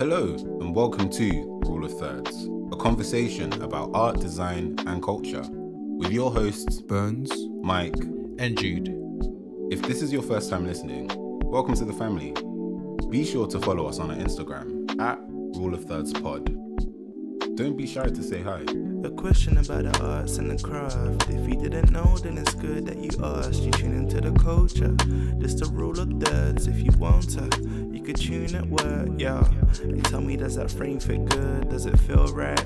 Hello, and welcome to Rule of Thirds, a conversation about art, design, and culture, with your hosts, Burns, Mike, and Jude. If this is your first time listening, welcome to the family. Be sure to follow us on our Instagram at Rule of Thirds Pod. Don't be shy to say hi. A question about the arts and the craft. If you didn't know, then it's good that you asked. You tune into the culture. This the rule of thirds. If you want to, you could tune at work, yeah. And tell me, does that frame fit good? Does it feel right?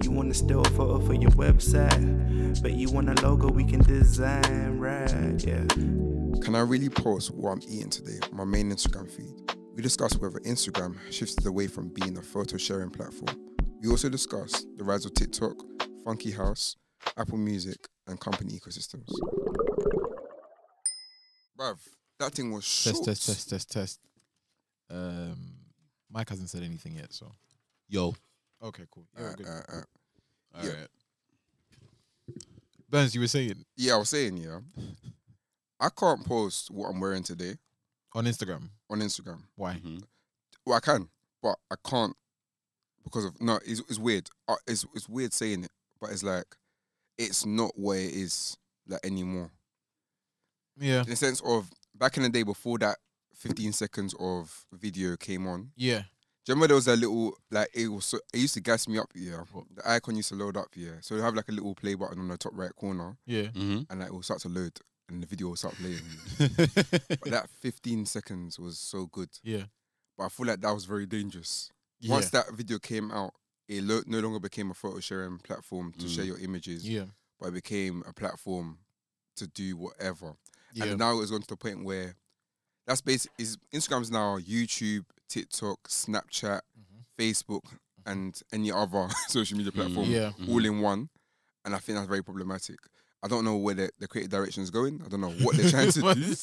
You want a still photo for your website, but you want a logo we can design, right? Yeah. can I really post what I'm eating today on my main Instagram feed? We discuss whether Instagram shifted away from being a photo sharing platform. We also discuss the rise of TikTok, Funky House, Apple Music, and company ecosystems. Bruv, that thing was short. Test. Mike hasn't said anything yet, so. Yo. Okay, cool. You're good. Yeah. Alright. Burns, you were saying Yeah, I was saying, I can't post what I'm wearing today on Instagram. on Instagram. Why? Well, I can, but I can't because of it's weird. It's weird saying it, but it's like it's not what it is like anymore. Yeah. In the sense of back in the day before that 15 seconds of video came on. Yeah. Do you remember there was a little like it used to gas me up, The icon used to load up, So you have like a little play button on the top right corner, Yeah. and like it will start to load, and the video will start playing. But that 15 seconds was so good. Yeah. But I feel like that was very dangerous. Yeah. Once that video came out, it no longer became a photo sharing platform to share your images, Yeah. but it became a platform to do whatever. Yeah. And now it's gone to the point where that's basically Instagram's now YouTube, TikTok, Snapchat, Facebook, and any other social media platform all in one. And I think that's very problematic. I don't know where the creative direction is going. I don't know what they're trying to do.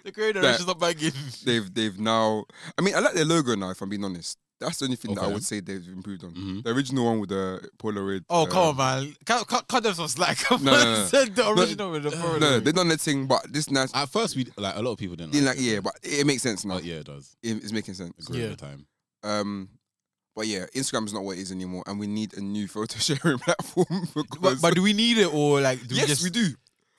The creative direction's not banging. They've now. I mean, I like their logo now. If I'm being honest, that's the only thing that I would say they've improved on. The original one with the Polaroid. Oh, come on, man. Cut them some slack. No. Said the original with the Polaroid. No, they've done that thing, but this nice. At first, a lot of people didn't Like, yeah, but it makes sense now. Oh, yeah, it does. It's making sense. Agree at the time. But yeah, Instagram's not what it is anymore, and we need a new photo sharing platform. But do we need it or like? Do yes, we do.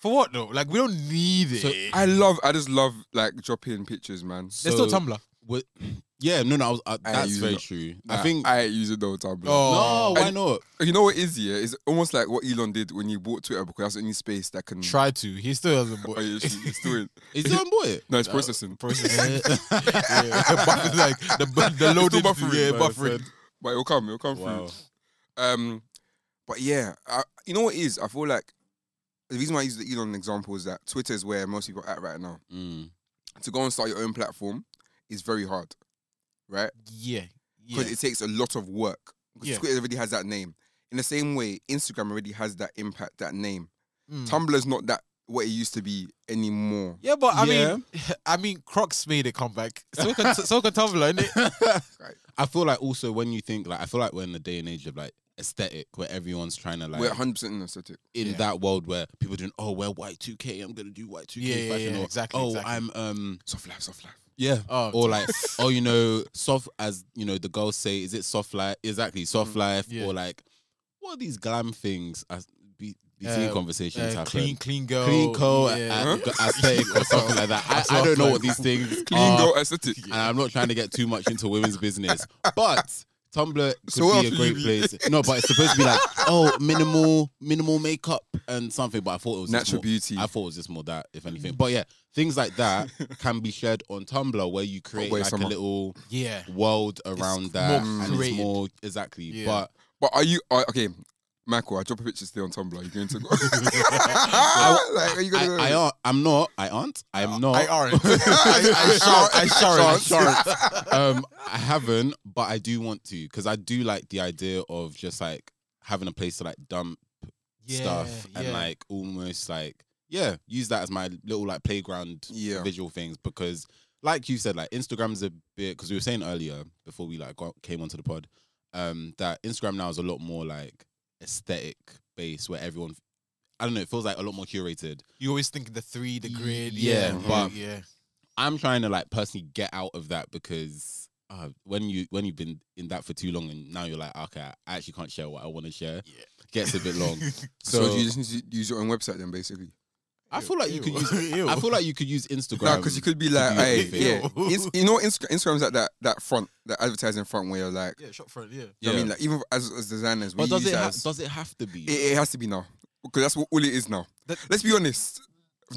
For what though? Like we don't need it. So, I just love like dropping pictures, man. There's still Tumblr. Yeah, no, that's very true. Nah, I think. I ain't using no Tumblr. No, why not? You know what is It's almost like what Elon did when he bought Twitter because that's the only space that can. Try to. He still hasn't bought Oh, yeah, he's still in. Is it on board? No, it's processing. processing. Like the loaded buffering. But it'll come Wow. through. But yeah, you know what it is? I feel like the reason why I use the Elon example is that Twitter is where most people are at right now. To go and start your own platform is very hard, right? Yeah. Because it takes a lot of work. Because Yeah. Twitter already has that name. In the same way, Instagram already has that impact, that name. Tumblr's not that what it used to be anymore. Yeah, but I mean, Crocs made a comeback. So can Tumblr, innit? Right. I feel like also when you think I feel like we're in the day and age of like aesthetic where everyone's trying to like We're 100% in aesthetic. in that world where people are doing we're Y2K, I'm gonna do Y2K fashion. Or, exactly. I'm Soft life. yeah. Oh, Or like soft as the girls say, is it soft life? Exactly, soft life. Yeah. Or like what are these glam things as between conversations happen? Clean girl. Clean co, yeah. aesthetic or something like that. I don't know what these things Clean are. girl aesthetic. And I'm not trying to get too much into women's business, but Tumblr could So what be a else great you place. No, but it's supposed to be like, minimal makeup and something. But I thought it was Natural just beauty. I thought it was just more that, if anything. But yeah, things like that can be shared on Tumblr, where you create like a little world around that, more and it's created. more exactly. Yeah. But are you okay? Michael, I drop a picture today on Tumblr. Are you going to go? Like, are you going to go? I'm not. I aren't. I'm not. I aren't. I shan't. I haven't, but I do want to because I do like the idea of just like having a place to like dump stuff and like almost like use that as my little like playground visual things because like you said like Instagram's a bit because we were saying earlier before we like came onto the pod that Instagram now is a lot more like aesthetic based where everyone I don't know it feels like a lot more curated. You always think the grid. But yeah. I'm trying to like personally get out of that because when you've been in that for too long and now you're like, okay, I actually can't share what I want to share. Yeah, gets a bit long. So do you just need to use your own website then, basically? I feel like you could use. I feel like you could use Instagram. No, because you could be like, hey, you know, Instagram's like that front, that advertising front where you're like, shop front, yeah. You know what I mean, like even as designers, we but use does it have to be? It has to be now, because that's what all it is now. Let's be honest.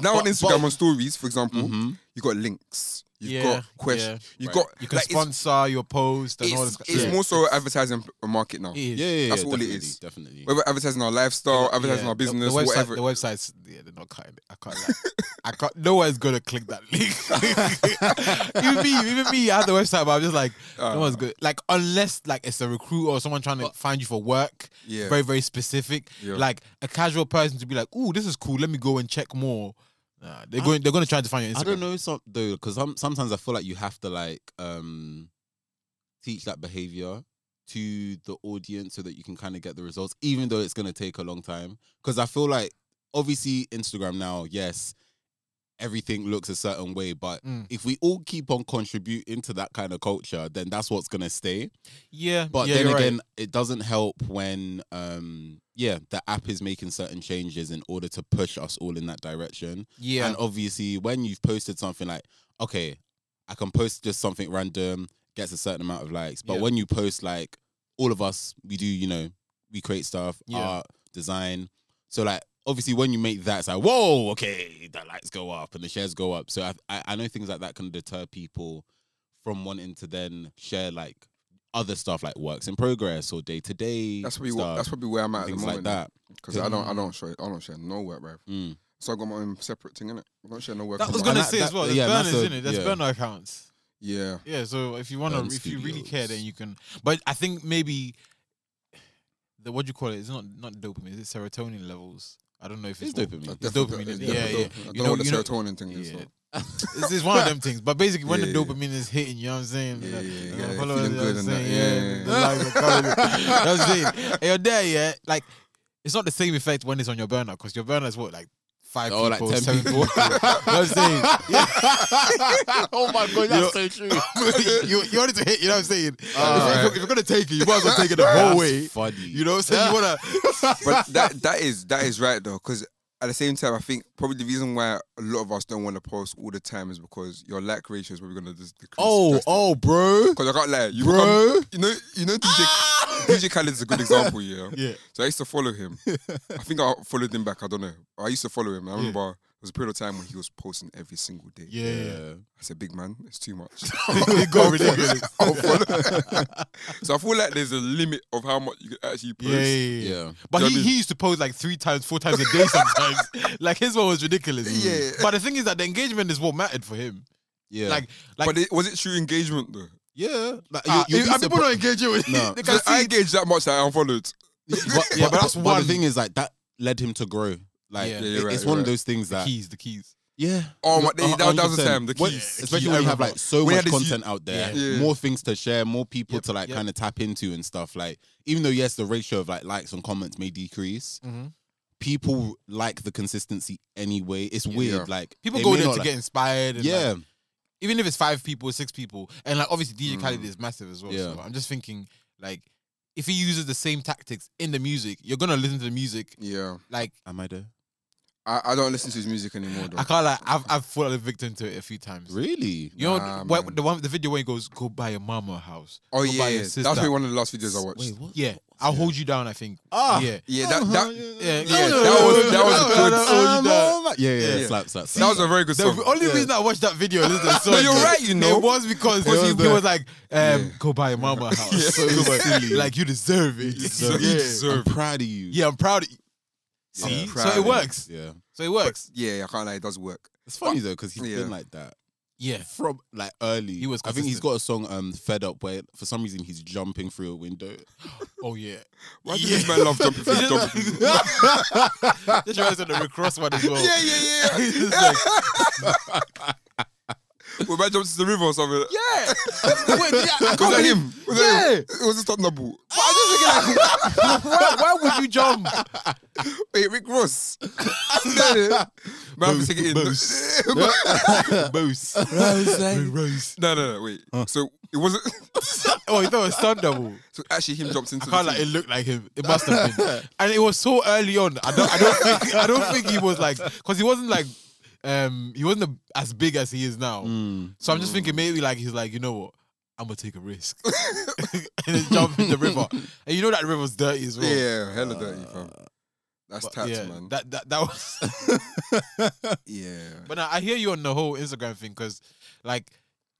Now on Instagram on stories, for example, you got links. You've got questions. You can sponsor your post and all this. It's more so advertising market now. Yeah, that's all it is. Definitely. Whether advertising our lifestyle, advertising our business, whatever. The websites, they're not kind. I can't. No one's gonna click that link. even me. I have the website, but I'm just like, no one's good. Like unless like it's a recruiter or someone trying to find you for work. Yeah. Very very specific. Yeah. Like a casual person to be like, ooh, this is cool. Let me go and check more. They're going to try to find your Instagram. I don't know though, because sometimes I feel like you have to like teach that behavior to the audience so that you can kind of get the results, even though it's going to take a long time. Because I feel like obviously Instagram now, yes, everything looks a certain way, but if we all keep on contributing to that kind of culture, then that's what's going to stay. Yeah. But then again, it doesn't help when the app is making certain changes in order to push us all in that direction. Yeah. And obviously, when you've posted something like, okay, I can post just something random, gets a certain amount of likes. But when you post like, all of us, we do, you know, we create stuff, art, design. So like, obviously, when you make that, it's like, whoa, okay, the likes go up and the shares go up. So I know things like that can deter people from wanting to then share like other stuff like works in progress or day to day. That's probably where I'm at the moment. Like that, because I don't share no work, bro. So I got my own separate thing in it. I don't share no work. That was gonna say as well. There's burners in it. There's burner accounts. Yeah. Yeah. So if you you really care, then you can. But I think maybe what do you call it? It's not dopamine. Is it serotonin levels? I don't know if it's dopamine. It's dopamine. Yeah. I don't know what the serotonin thing is. This is one of them things, but basically when the dopamine is hitting, you know what I'm saying? Feeling good and that. That's it. And you're there, like it's not the same effect when it's on your burner, because your burner is what, like 5 people, like 10 7 people. You know what I'm saying? Yeah. Oh my god, that's so true. You want it to hit, you know what I'm saying? If you're gonna take it, you might as well take it the whole way. Funny. You know, so you wanna. But that is right though, because at the same time, I think probably the reason why a lot of us don't want to post all the time is because your like ratio is probably gonna just decrease. Oh, bro. Because I can't lie, you know, DJ Khaled is a good example, yeah. So I used to follow him. I think I followed him back. I don't know. I used to follow him. I remember there was a period of time when he was posting every single day. Yeah. I said, big man, it's too much. It got ridiculous. So I feel like there's a limit of how much you can actually post. Yeah. But he used to post like 3 times, 4 times a day sometimes. Like his one was ridiculous. Yeah. But the thing is that the engagement is what mattered for him. Yeah. Like but was it true engagement though? Yeah. Like, people don't engage with no. I engaged that much that I unfollowed. But that's one. The thing is, like, that led him to grow. Like, it's one of those things that... The keys. Yeah. Oh, that was the time. The keys. Especially when you have like so much content out there, more things to share, more people to like kind of tap into and stuff. Like, even though yes, the ratio of like likes and comments may decrease, people like the consistency anyway. It's weird. Like people go there to get inspired. And like, even if it's 5 people, 6 people, and like obviously DJ Khaled is massive as well. Yeah. So I'm just thinking like, if he uses the same tactics in the music, you're gonna listen to the music. Yeah. Like, am I there? I don't listen to his music anymore though. I can't like I've fallen a victim to it a few times. Really? You know the video where he goes, go buy your mama a house. Oh yeah, that's probably one of the last videos I watched. Wait, what? Yeah. I'll hold you down, I think. That was slap. That was a very good song. The only reason I watched that video is the song. No, you're right, you know. It was because he was like, go buy your mama a house. So like, you deserve it. You deserve I'm proud of you. Yeah, I'm proud of you. See? So it works. Yeah. So it works. But, I can't lie, it does work. It's funny though, because he's been like that. Yeah. From like early. He was I think he's got a song Fed Up where for some reason he's jumping through a window. Oh yeah. Why does this man love jumping through a window? This guy's on the Rick Ross one as well. Yeah. When man jumps to the river or something. Yeah. Was that him? It was a stop double. But I'm just thinking like, why would you jump? Wait, Rick Ross. Man, take it in. Bose. Rose. No, wait. So it wasn't. Oh, you thought it was stunt double. So actually, him jumps into. I can't like it looked like him. It must have been, and it was so early on. I don't think he was like, because he wasn't like, he wasn't as big as he is now. So I'm just thinking maybe like he's like, you know what, I'm gonna take a risk and then jump in the river. And you know that river's dirty as well. Yeah, hella dirty, fam. That's tats, man. That was. Yeah. But I hear you on the whole Instagram thing because, like,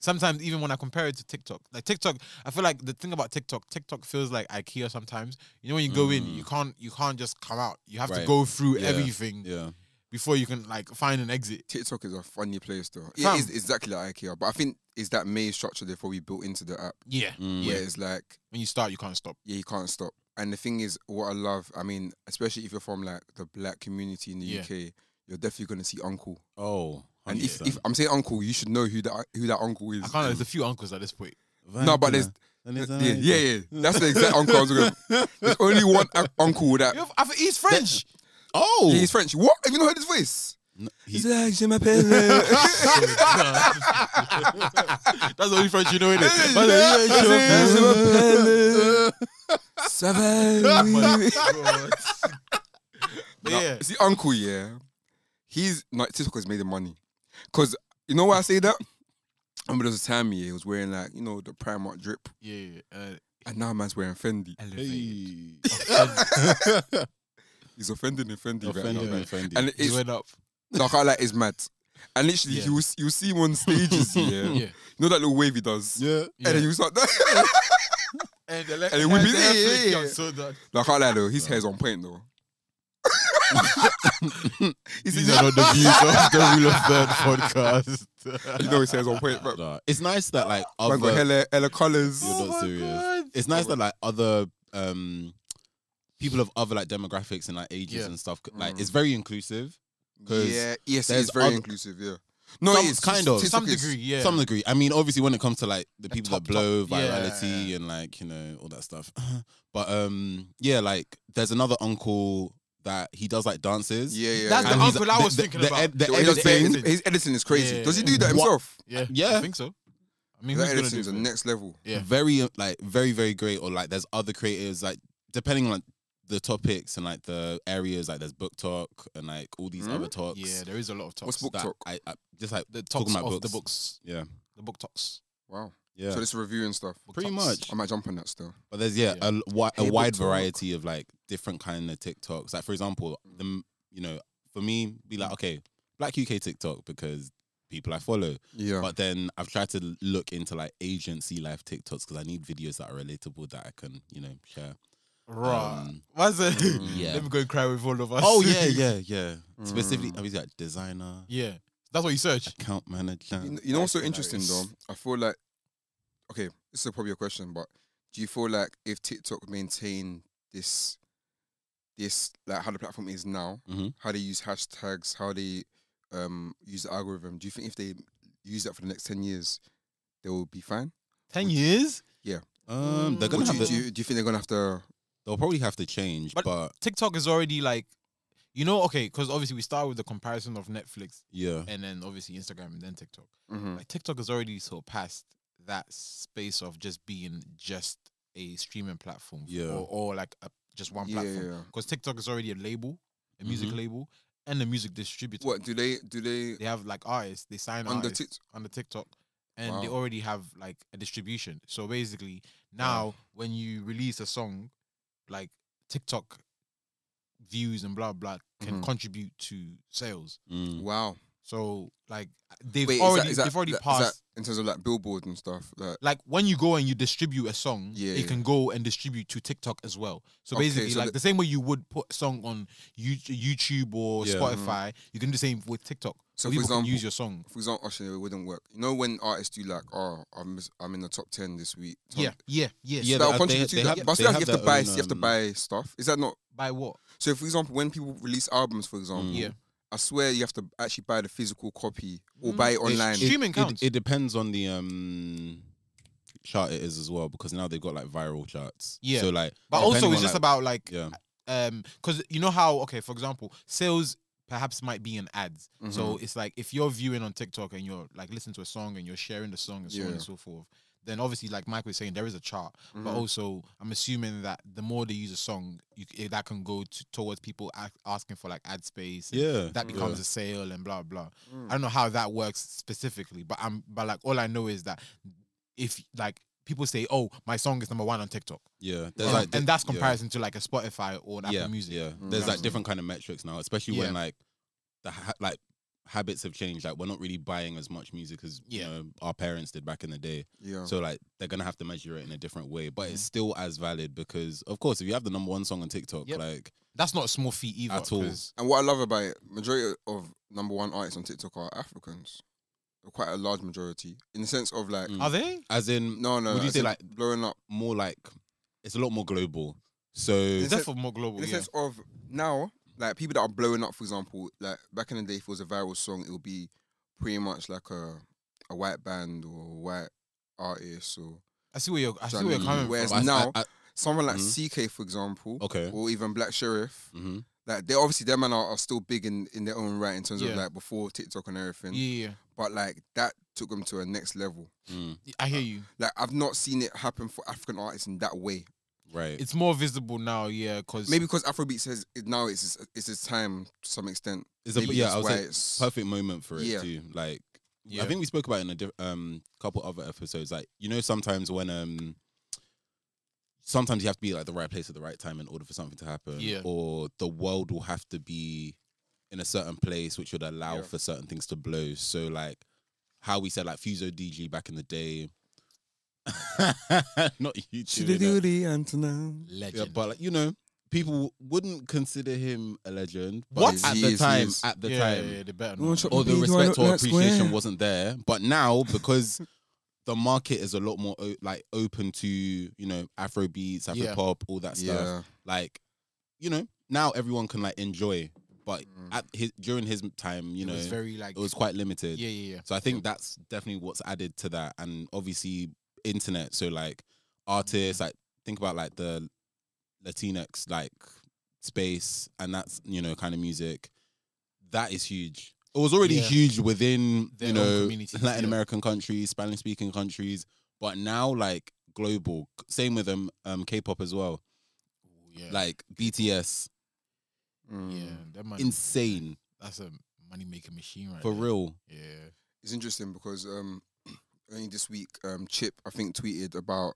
sometimes even when I compare it to TikTok, like TikTok, I feel like the thing about TikTok feels like IKEA sometimes. You know, when you go in, you can't just come out. You have to go through everything. Yeah. Before you can like find an exit. TikTok is a funny place though. Yeah, it is exactly like IKEA, but I think it's that main structure they've probably built into the app. Yeah. Where it's like when you start, you can't stop. Yeah, you can't stop. And the thing is, what I love, I mean, especially if you're from like the black community in the UK, you're definitely gonna see Uncle. Oh. 100%. And if I'm saying Uncle, you should know who that Uncle is. I can't know. There's a few uncles at this point. No, but there's yeah. That's the exact uncle I was gonna. There's only one uncle that. I think he's French. Oh, yeah, he's French. What? Have you not heard his voice? No, he's like, je m'appelle. That's the only French you know, innit? Ça va? Yeah. See, Uncle, yeah. He's not TikTok has made him money. Cause you know why I say that? I remember there was a time he was wearing like, you know, the Primark drip. Yeah. And now man's wearing Fendi. He's offending Fendi right now. Fendi. And he went up. Like I like is mad. And literally you see him on stages, You know that little wave he does? Yeah. And then he was like and it would be I'm so done. Like I like though, his hair's on point though. These are not the views of the Rule of Third podcast. You know his hair's on point, but Nah, it's nice that like other hella colours. You're not serious. It's nice that like other people of other like demographics and like ages and stuff. Like it's very inclusive. Yes, it's very inclusive. Yeah, no, it's kind of to some degree. Yeah, some degree. I mean, obviously, when it comes to like the people that blow virality and like, you know, all that stuff. But yeah, like there's another uncle that he does like dances. Yeah. That's the uncle I was thinking about. His editing is crazy. Does he do that himself? Yeah, I think so. I mean, that editing is the next level. Yeah, very very great. Or like there's other creators like depending on like the topics and like the areas, like there's book talk and like all these other talks. Yeah, there is a lot of talks. What's book talk? I just like the talks talking about of books. the books. Yeah, the book talks. Wow. Yeah. So this review and stuff. Pretty much. I might jump on that still. But there's a wide variety of like different kind of TikToks. Like for example, you know, for me, be like, okay, Black UK TikTok because people I follow. Yeah. But then I've tried to look into like agency life TikToks because I need videos that are relatable that I can, you know, share. Right. What's it? Yeah. Let me go and cry with all of us. Oh yeah. Specifically, I mean, like designer. Yeah. That's what you search. Account manager. You know what's so interesting though? I feel like, okay, this is probably a question, but do you feel like if TikTok maintain this like how the platform is now, how they use hashtags, how they use the algorithm, do you think if they use that for the next 10 years, they will be fine? 10 years? Yeah. They're gonna have do you think they're gonna have to? They'll probably have to change, but TikTok is already like, you know, okay, because obviously we start with the comparison of Netflix, and then obviously Instagram and then TikTok. Mm-hmm. Like TikTok has already sort of passed that space of just being just a streaming platform, or like just one platform. Because TikTok is already a label, a music label, and a music distributor. What do they? They have like artists. They sign artists under TikTok. And they already have like a distribution. So basically now when you release a song, like TikTok views and blah blah can contribute to sales. Wow. So like they've already passed in terms of like Billboard and stuff. Like when you go and you distribute a song, it can go and distribute to TikTok as well. So basically, so like the same way you would put a song on YouTube or Spotify, you can do the same with TikTok. So for example, use your song. For example, actually, it wouldn't work. You know when artists do like, I'm in the top 10 this week. Yeah. So that'll contribute to that. But still, you have to buy stuff. Is that not? Buy what? So for example, when people release albums, for example, I swear you have to actually buy the physical copy or buy it online. Streaming counts. It depends on the chart it is as well, because now they've got like viral charts. Yeah. So like, but also it's just about like, because you know how, okay, for example, sales perhaps might be in ads. So it's like if you're viewing on TikTok and you're like listening to a song and you're sharing the song and so on and so forth, then obviously, like Mike was saying, there is a chart. But also, I'm assuming that the more they use a song, that can go towards people asking for like ad space. That becomes a sale and blah blah. I don't know how that works specifically, but like all I know is that if like people say, "Oh, my song is #1 on TikTok," there's and that's comparison to like a Spotify or an Apple Music. There's like different kind of metrics now, especially when like the habits have changed. Like we're not really buying as much music as you know our parents did back in the day. So like they're gonna have to measure it in a different way, but it's still as valid because of course if you have the #1 song on TikTok, like that's not a small feat either at all. And what I love about it, majority of #1 artists on TikTok are Africans. Quite a large majority in the sense of like are they? As in no would you say like blowing up more like it's a lot more global. So it's definitely more global. In the sense of now, like people that are blowing up, for example, like back in the day, if it was a viral song, it would be pretty much like a white band or a white artist or. I see where you're coming from. Whereas now, someone like CK, for example, or even Black Sheriff, like their men are still big in their own right in terms of like before TikTok and everything. Yeah. But like that took them to a next level. I hear you. Like I've not seen it happen for African artists in that way. Right. It's more visible now, because maybe because Afrobeat says now it's its time to some extent. It's I would say perfect moment for it too. Like I think we spoke about it in a couple other episodes. Like you know, sometimes when sometimes you have to be like the right place at the right time in order for something to happen. Or the world will have to be in a certain place which would allow for certain things to blow. So like how we said like Fuso DG back in the day. Not YouTube. Legend. Yeah, but like, you know, people wouldn't consider him a legend. But What? at the time, they better not. or the respect or appreciation wasn't there. But now, because the market is a lot more like open to, you know, Afro beats, Afro pop, all that stuff. Like, you know, now everyone can like enjoy. But during his time, you know, was very like it was quite limited. Yeah. So I think that's definitely what's added to that, and obviously internet. So like artists, like think about like the Latinx like space, and that's, you know, kind of music that is huge. It was already huge within their, you know, Latin American countries, Spanish speaking countries, but now like global. Same with K-pop as well. Like BTS. That money, insane. That's a money making machine, right? For there. real. Yeah, it's interesting because only this week, Chip I think tweeted about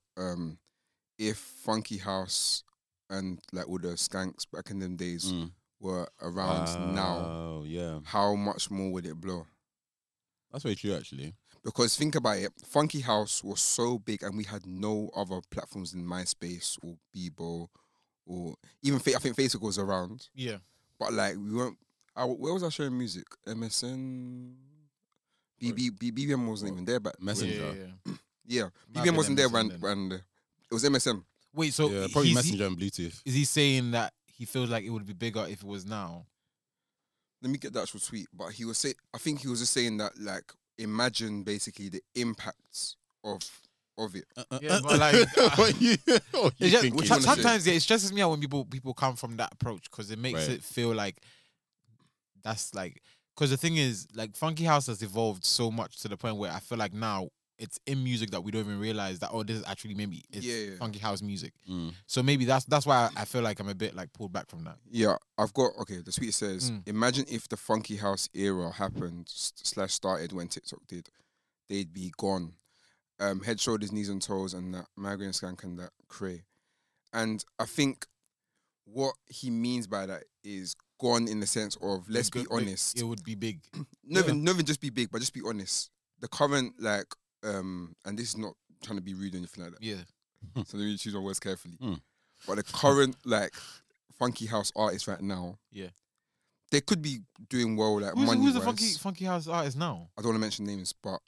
if Funky House and like all the skanks back in them days were around now, how much more would it blow? That's very true, actually. Because think about it, Funky House was so big, and we had no other platforms than MySpace or Bebo. Or even I think Facebook was around. Yeah. But like we weren't. Where was I sharing music? MSN. BBM wasn't even there, but Messenger. Yeah. BBM wasn't there when it was MSN. Wait, so probably Messenger and Bluetooth. Is he saying that he feels like it would be bigger if it was now? Let me get the actual tweet. But he was saying, I think he was just saying that like imagine basically the impacts of it. Yeah, but like sometimes it stresses me out when people come from that approach, because it makes it feel like that's like, because the thing is like Funky House has evolved so much to the point where I feel like now it's in music that we don't even realize that this is actually maybe it's Funky House music. So maybe that's why I feel like I'm a bit like pulled back from that. Yeah, I've got the tweet says imagine if the Funky House era happened / started when TikTok did, they'd be gone. Head, shoulders, knees and toes, and that Migraine Skank and that Cray. And I think what he means by that is gone in the sense of, let's be honest. It would be big. Not even just be big, but just be honest. The current, like, and this is not trying to be rude or anything like that. Yeah. So let me choose my words carefully. But the current, like, Funky House artists right now, they could be doing well, like, money-wise. Who's the Funky House artist now? I don't want to mention names, but...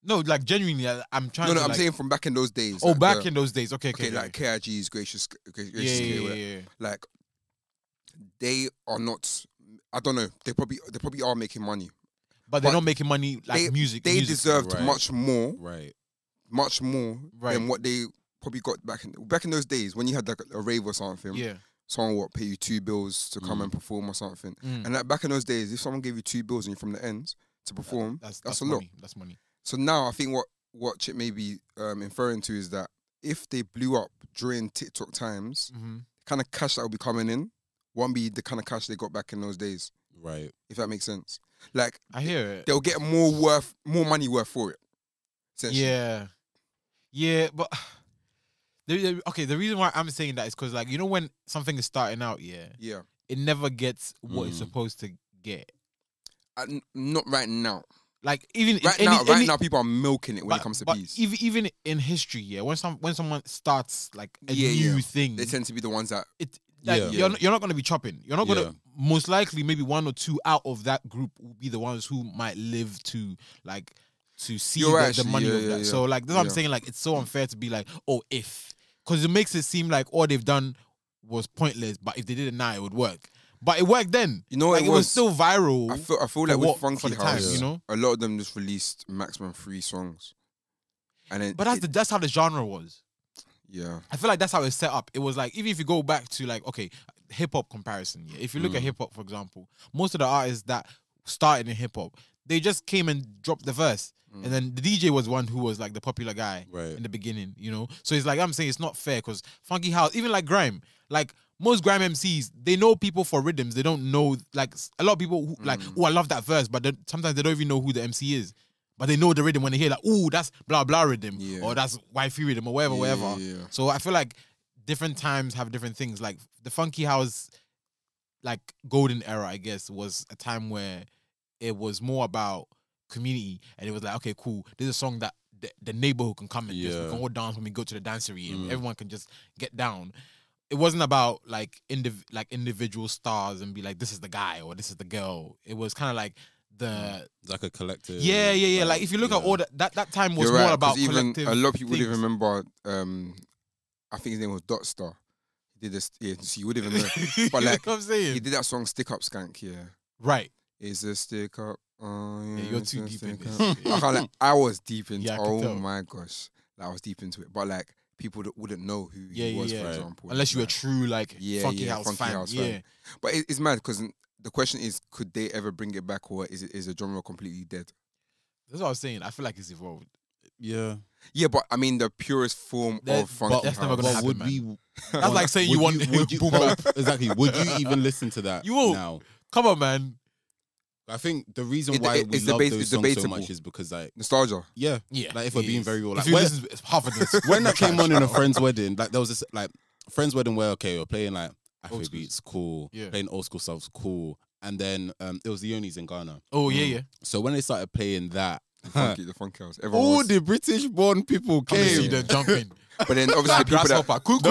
No, like genuinely, I'm trying. No, I'm saying from back in those days. Oh, like back in those days. Okay. Like KIG's Gracious yeah. Like they are not. I don't know. They probably are making money, but they're not making money like music. They deserved much more, much more than what they probably got back in those days when you had like a rave or something. Yeah. someone will pay you $2 to come and perform or something. And like back in those days, if someone gave you $2 and you're from the ends to perform, that's a lot. Money. That's money. So now I think what Chip may be inferring to is that if they blew up during TikTok times, the kind of cash that will be coming in won't be the kind of cash they got back in those days. Right. If that makes sense. Like, I hear it. They'll get more money worth for it. Yeah, but the reason why I'm saying that is because, like, you know, when something is starting out, it never gets what it's supposed to get. Not right now. Like, even right now, people are milking it when it comes to peace. Even in history, when someone starts like a new thing, they tend to be the ones that you're not going to be chopping. You're not going to. Most likely, maybe 1 or 2 out of that group will be the ones who might live to see the money of that. So like that's what I'm saying. Like, it's so unfair to be like, oh, because it makes it seem like all they've done was pointless. But if they did it now, it would work. But it worked then. You know, like, it was still viral. I feel like with Funky House, time, you know, a lot of them just released maximum 3 songs, and then that's how the genre was. Yeah, I feel like that's how it's set up. It was like, even if you go back to like, okay, hip hop comparison. Yeah, if you look at hip hop, for example, most of the artists that started in hip hop, they just came and dropped the verse. And then the DJ was one who was like the popular guy in the beginning, you know? So it's like, I'm saying it's not fair because Funky House, even like Grime, like most Grime MCs, they know people for rhythms. They don't know, like a lot of people who, like, oh, I love that verse, but sometimes they don't even know who the MC is. But they know the rhythm when they hear like, oh, that's blah, blah rhythm or that's wifey rhythm or whatever. Yeah. So I feel like different times have different things. Like the Funky House, like golden era, I guess, was a time where it was more about community, and it was like, okay, cool, this is a song that the neighborhood can come and just, we can all dance when we go to the dancery and everyone can just get down. It wasn't about like individual stars and be like, this is the guy or this is the girl. It was kind of like like a collective. Yeah. Like if you look at all that time was more about collective. A lot of people things. would even remember. I think his name was Dot Star. He did this. Yeah, so you would even know. But like, you know what I'm saying? He did that song "Stick Up Skank." Yeah, right. Is a stick up? You're too deep in this. I was deep into. Oh my gosh, like, I was deep into it. But like, people wouldn't know who he was, for example. Unless you were true like Funky House fan. Yeah. But it's mad because the question is, could they ever bring it back, or is the genre completely dead? That's what I was saying. I feel like it's evolved. Yeah, but I mean the purest form of Funky House. That's never gonna happen, man. That's like saying would exactly. Would you even listen to that? You won't. Now? Come on, man. I think the reason why we love those songs so much is because like nostalgia. Yeah. Like if we're being very real, like it's half of this. When that came on in a friend's wedding, like there was this like friend's wedding where we're playing like Afrobeats, cool. Yeah. Playing old school stuff's cool. And then it was the Onis in Ghana. Oh yeah. So when they started playing that, the Funky House, all the British born people came. They're jumping. But then obviously people that quick.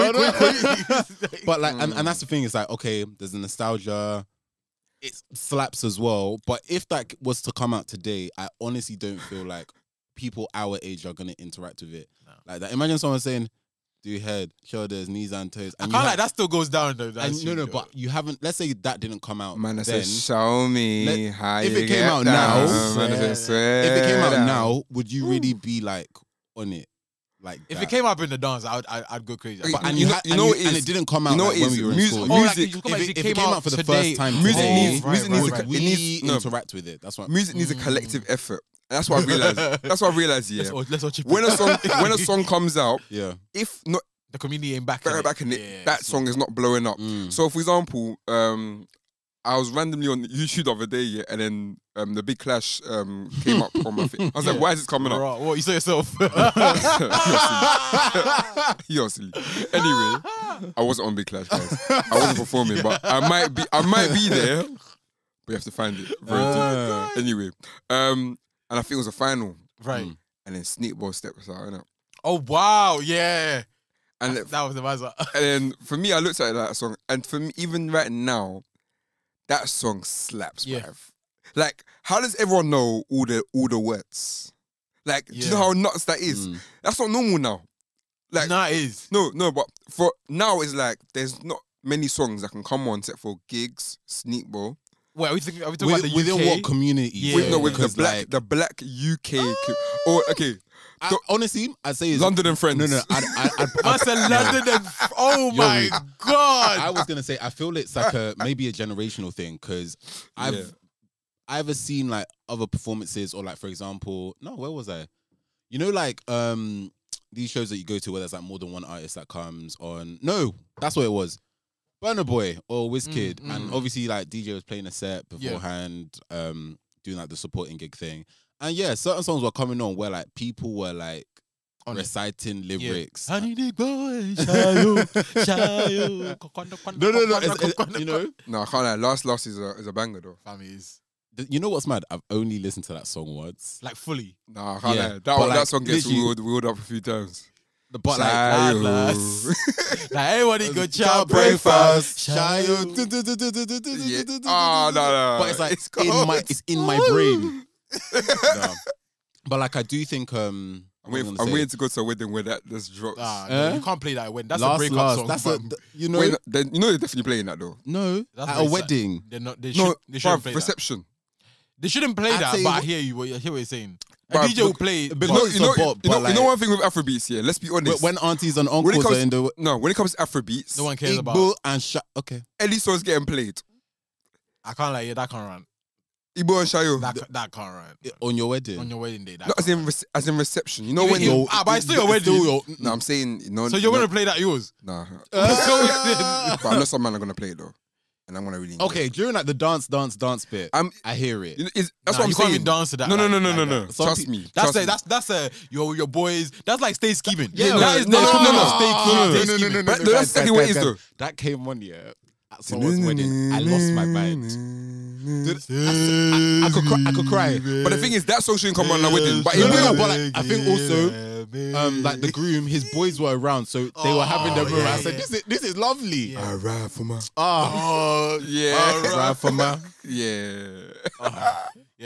But like and that's the thing, it's like, okay, there's the nostalgia. It slaps as well, but if that was to come out today, I honestly don't feel like people our age are gonna interact with it like that. Imagine someone saying, "Do head, shoulders, knees, and toes." And I can't like that still goes down though. No, but you haven't. Let's say that didn't come out. Man, I said, "Show me how if you it came out now." If it came out now, would you really be like on it? Like if it came up in the dance, I'd go crazy. But, and it didn't come out like when we were in school. Music, if it came out for the first time, we interact with it. That's what music needs a collective effort. And that's what I realized. Yeah, let's watch it. When a song comes out, if not the community ain't back in it, that song is not blowing up. So, for example, I was randomly on YouTube the other day, and then the Big Clash came up on my thing. I was like, why is this coming up? What, you saw yourself? You're silly. Anyway, I wasn't on Big Clash, guys. I wasn't performing, but I might be there. But you have to find it. Anyway, and I think it was a final. Right. And then Sneakball steps out, innit? Oh, wow, yeah. And that was the buzzer. And then for me, I looked at that song, and for me, even right now, that song slaps, bruv. Like, how does everyone know all the words? Like, do you know how nuts that is? That's not normal now. Like, nah, it is. No, but for now, it's like there's not many songs that can come on except for Gigs, Sneakball. Wait, are we talking about the UK? Within what community? With the black UK. Or okay, honestly, I'd say it's London and Friends. No. I said London and oh my god. I was gonna say I feel it's like maybe a generational thing because I've either seen like other performances or like for example, where was I? You know, like these shows that you go to where there's like more than one artist that comes on. No, that's what it was. Burna Boy or Wizkid, and obviously like DJ was playing a set beforehand, doing like the supporting gig thing, and certain songs were coming on where like people were like reciting lyrics. Honey Dick Boy, Shayo. No, you know. No, I can't lie. Last is a banger though. Families. You know what's mad? I've only listened to that song once, like fully. Nah, I can't lie. That song gets wheeled up a few times. But like everybody go chow breakfast. Shayo. No. But it's like it's in my brain. No. But like I do think I'm waiting to go to a wedding where that just drops. No, you can't play that when that's a breakup song. That's you know. Wait, they're definitely playing that though. No, at a wedding. They're not. They shouldn't play reception. That. They shouldn't play that. But I hear you. I hear what you're saying. A Bruv, DJ will play. You know one thing with Afrobeats, yeah. Let's be honest. When aunties and uncles are in the when it comes to Afrobeats, no one cares Igbo about. And okay. Any songs getting played. I can't lie. Yeah, that can't run. Igbo and Shayo. That can't run. On your wedding. On your wedding day. No, as in reception. You know when you. But it's still your wedding. No, I'm saying So you're gonna play that yours? Nah. But I know some men are gonna play it though. And I'm gonna really during like the dance bit, I hear it. That's what I'm saying. You can't even dance to that. No. Trust me. That's your boys. That's like stage scheming. Yeah, that is no. That's exactly what it is though. That came one year at someone's wedding. I lost my mind. I could cry. But the thing is, that song shouldn't come on a wedding. But I think also, like the groom, his boys were around, so they were having them around. I said, "This is lovely." I ride for my. I ride for my. Yeah,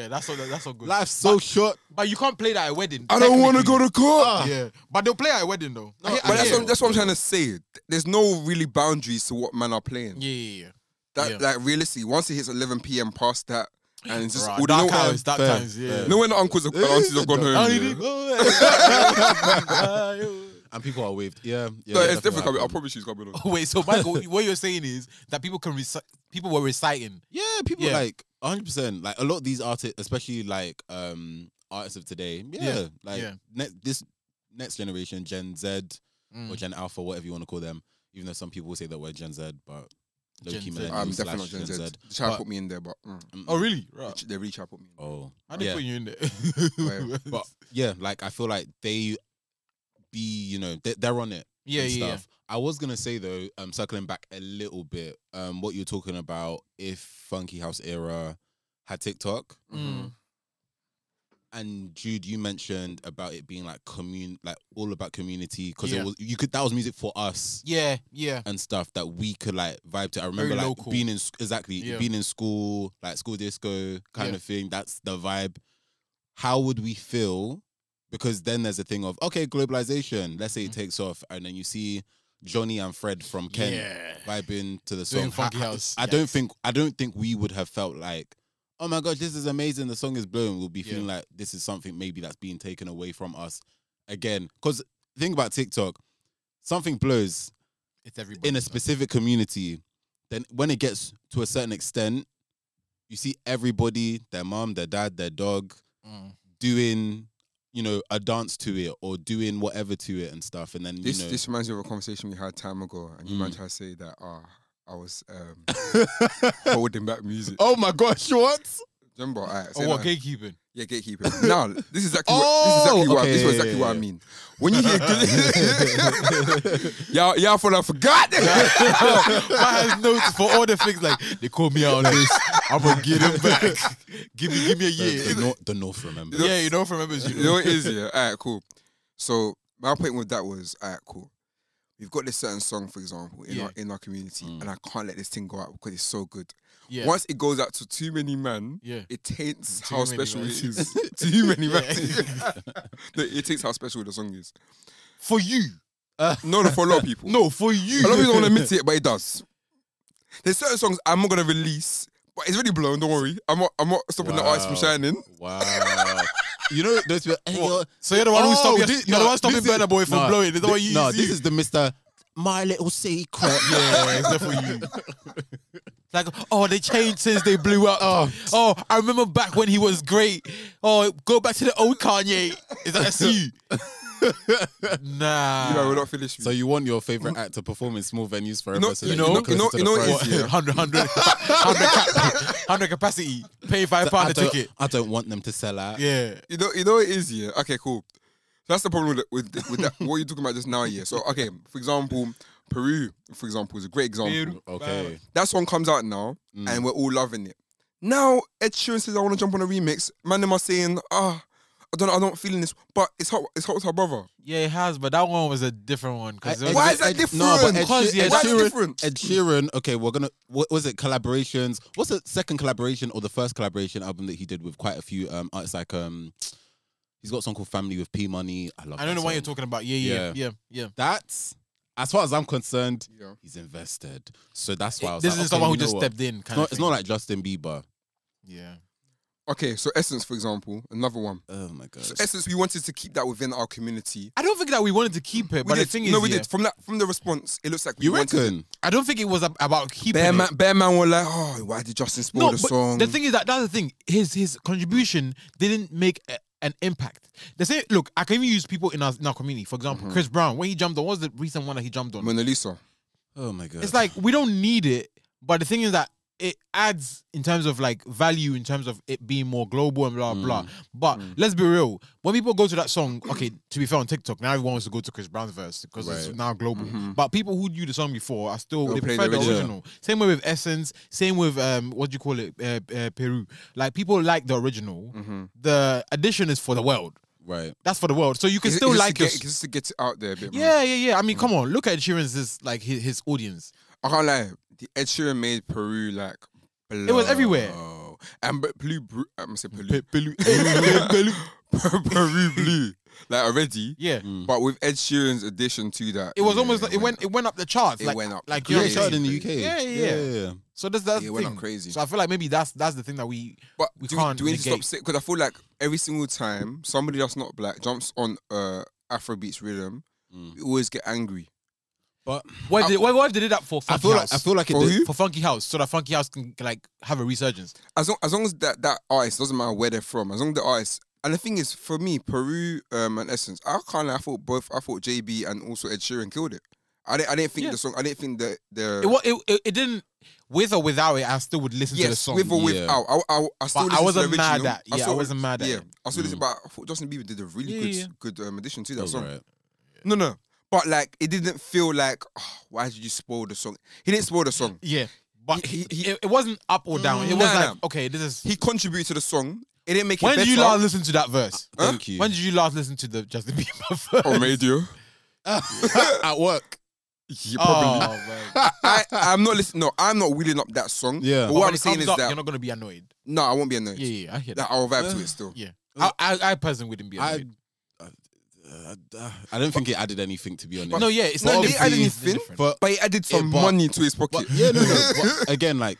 that's so good. Life's so short, but you can't play that at a wedding. I don't want to go to court. Yeah, but they'll play at a wedding though. But that's what I'm trying to say. There's no really boundaries to what men are playing. Yeah. Like realistically, once it hits 11 p.m. past that, and it's just all dark times. Yeah. No, when the uncles and aunties have gone home. And people are waved. Yeah. No, it's definitely coming. I promise she's coming on. Wait, so Michael, what you're saying is that people were reciting. Yeah, people like 100%. Like a lot of these artists, especially like artists of today. This next generation, Gen Z or Gen Alpha, whatever you want to call them. Even though some people will say that we're Gen Z, but I'm definitely not Gen Z. They try to put me in there, but oh really? Right. They really try to put me in. Oh, how do they put you in there? But yeah, like I feel like they're on it. Yeah. I was gonna say though, circling back a little bit, what you're talking about, if Funky House Era had TikTok. And Jude, you mentioned about it being like all about community because that was music for us. Yeah. And stuff that we could like vibe to. I remember like being in school, like school disco kind of thing. That's the vibe. How would we feel? Because then there's a thing of globalization. Let's say it takes off, and then you see Johnny and Fred from Kent vibing to the song. Funky House. I don't think we would have felt like, oh my gosh, this is amazing, the song is blowing. We'll be feeling like this is something maybe that's being taken away from us again. Because think about TikTok, something blows it's everybody in a specific community. Then when it gets to a certain extent, you see everybody, their mom, their dad, their dog, doing, a dance to it or doing whatever to it and stuff. And then, This reminds me of a conversation we had time ago. And you might try to say that, I was holding back music. Oh my gosh, what? Remember? Gatekeeping? Yeah, gatekeeping. Now, this is exactly what I mean. When you hear y'all thought I forgot. I have notes for all the things like they called me out on this. I'm gonna get them back. Give me a year. The North remembers. Yeah, North remembers. You know what it is, yeah. Alright, cool. So my point with that was, alright, cool. We've got this certain song, for example, in our community, and I can't let this thing go out because it's so good. Yeah. Once it goes out to too many men, it taints how special it is. Too many men. It taints how special the song is. For you. No, for a lot of people. No, for you. A lot of people don't want to admit it, but it does. There's certain songs I'm not going to release, but it's already blown, don't worry. I'm not stopping the artist from shining. Wow. You know those people. Hey, so you're the one who stopped. You're the one stopping this is- Burna Boy from blowing. Is that what you? No, see? this is the Mr. My Little Secret. Yeah, except for you. Like, oh, they changed since they blew up. Oh, I remember back when he was great. Oh, go back to the old Kanye. Is that you? Nah. You know, we're not finished. So you want your favorite act to perform in small venues forever? No, so you that know, you're closer to the front? what is it? 100 capacity. Pay £5 a ticket. I don't want them to sell out. Yeah. You know what it is, yeah? Okay, cool. So that's the problem with that. What you're talking about just now, yeah? So, okay, for example, Peru, for example, is a great example. Okay. That song comes out now, and we're all loving it. Now, Ed Sheeran says, I want to jump on a remix. Man, them are saying, I don't feeling this, but it's hot with her brother. Yeah, it has, but that one was a different one. Why is that different? No, but Ed Why is it different? Ed Sheeran, okay, we're gonna, what was it, collaborations? What's the second collaboration or the first collaboration album that he did with quite a few artists like, he's got a song called Family with P Money. I love that. I don't know song. what you're talking about. Yeah. That's, as far as I'm concerned, he's invested. So that's why I was This like, isn't okay, someone who you know just what? stepped in. It's not like Justin Bieber. Yeah. Okay, so Essence, for example, another one. Oh my god. So Essence, we wanted to keep that within our community. I don't think that we wanted to keep it, but the thing is, we did. From the response, it looks like we You wanted reckon? it. I don't think it was about keeping it. Bear man were like, oh, why did Justin spoil the but song? the thing is that's the thing. His contribution didn't make an impact. The same. Look, I can even use people in our community. For example, Chris Brown, when he jumped on, what was the recent one that he jumped on? Mona Lisa. Oh my god. It's like we don't need it, but the thing is that it adds in terms of like value, in terms of it being more global and blah blah. But let's be real. When people go to that song, okay, to be fair, on TikTok now everyone wants to go to Chris Brown's verse because it's now global. But people who knew the song before are still they prefer the original. Same way with Essence. Same with what do you call it? Peru. Like people like the original. The addition is for the world. Right. That's for the world. So you can still like it. Just to get it out there a bit. Yeah. I mean, come on. Look at Ed Sheeran's like his audience. I can't lie. The Ed Sheeran made Peru like blow. It was everywhere. And but blue, I'm gonna say Peru blue. Like already. Yeah. But with Ed Sheeran's addition to that, It was almost like it went up the charts. It went up. Like Yeah, you it started in the UK. Yeah. So that's the it went thing. up crazy. So I feel like maybe that's the thing that we can't do we need to negate. stop because I feel like every single time somebody that's not black jumps on Afrobeats rhythm, we always get angry. But What if they did that for Funky House? I feel like it For did. who? For Funky House, so that Funky House can like have a resurgence. As long as that artist, doesn't matter where they're from, as long as the artist. And the thing is, for me, Peru and Essence, I thought JB and also Ed Sheeran killed it. I didn't think the song. I didn't think the It didn't, with or without it. I still would listen to the song. with or without. I still. But I wasn't to the mad original. at. Yeah, I wasn't mad at. Yeah, it. I still listen, but I thought Justin Bieber did a really good addition to that song. Right. No, but like it didn't feel like why did you spoil the song? He didn't spoil the song. Yeah, but He- it wasn't up or down. It was like okay, this is. He contributed to the song. It didn't make it When better. did you last listen to that verse? Thank you. When did you last listen to the Justin Bieber verse? on radio? At work. Yeah, probably. Oh, man. I'm not listening. No, I'm not wheeling up that song. Yeah. But But what when I'm it saying comes is up, that you're not gonna be annoyed. no, I won't be annoyed. Yeah, I hear That that. I'll vibe to it still. Yeah, I personally wouldn't be I annoyed. I don't think it added anything, to be honest. No, yeah, it's No, not it didn't add different. anything, But but he added some but- money to his pocket. But yeah, no. But again, like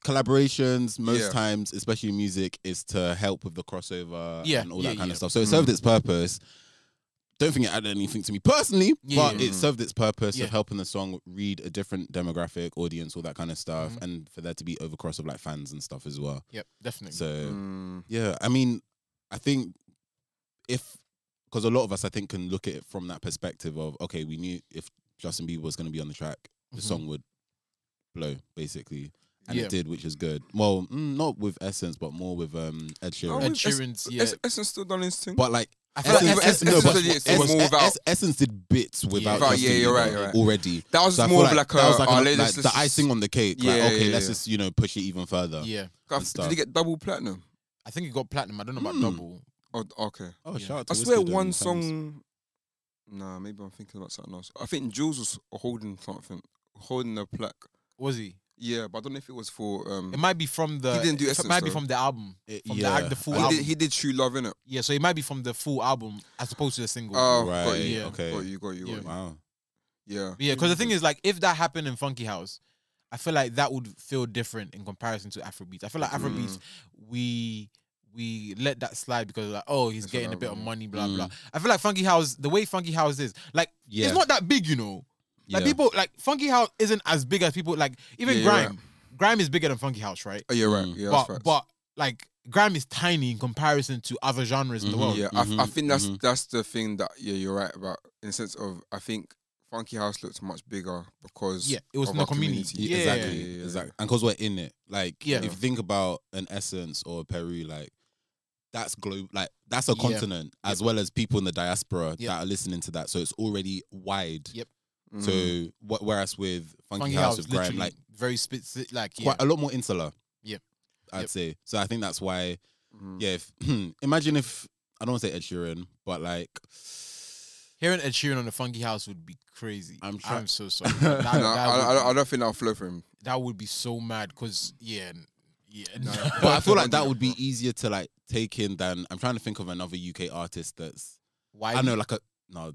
collaborations, most Yeah. times, especially in music, is to help with the crossover and all that kind yeah. of stuff. So it served its purpose. Don't think it added anything to me personally, but it served its purpose of helping the song read a different demographic, audience, all that kind of stuff, and for there to be overcross of like fans and stuff as well. Yep, definitely. So yeah, I mean, I think because a lot of us, I think, can look at it from that perspective of, okay, we knew if Justin Bieber was going to be on the track, the song would blow, basically. And it did, which is good. Well, not with Essence, but more with Ed Sheeran. Ed Sheeran's, Essence still done his thing. But like, I feel like Essence did bits without Justin you're Bieber right. already. That was So I more feel of like that was a the icing on the cake. Like, Yeah, okay, yeah, let's yeah. just push it even further. Yeah, and stuff. Did he get double platinum? I think he got platinum. I don't know about double. Oh, okay. Oh, shout out to I swear Wizkid one and Thames. song. Nah, maybe I'm thinking about something else. I think Jules was holding something, holding a plaque. Was he? Yeah, but I don't know if it was for. It might be from the. He didn't do It Essence, might be though. from the album. The full He album. did, he did True Love, innit? Yeah, so it might be from the full album as opposed to the single. Oh, Right, got you. yeah. okay. Got you. Got you. Wow. Yeah. Yeah, because the thing is, like, if that happened in Funky House, I feel like that would feel different in comparison to Afrobeats. I feel like Afrobeats, we we let that slide because like, oh, he's getting a bit of money, blah blah. I feel like Funky House, the way Funky House is, like, it's not that big, you know. Like people, like Funky House isn't as big as people like even Grime. Right. Grime is bigger than Funky House, right? Oh, you're right. Yeah, but like Grime is tiny in comparison to other genres in the world. Yeah, I think that's the thing that you're right about, in the sense of I think Funky House looked much bigger because it was in the community. Yeah, exactly. And because we're in it, like if you think about an Essence or a Peru, like that's global, like that's a continent as well as people in the diaspora that are listening to that. So it's already wide. Yep. So whereas with Funky House with Grime, like very specific, like quite a lot more insular. Yep. I'd say. So I think that's why. Yeah. Imagine if I don't want to say Ed Sheeran, but like hearing Ed Sheeran on the Funky House would be crazy. I'm so sorry. I don't think that'll flow for him. That would be so mad because but I feel like that would be easier to like take in than I'm trying to think of another UK artist that's I know like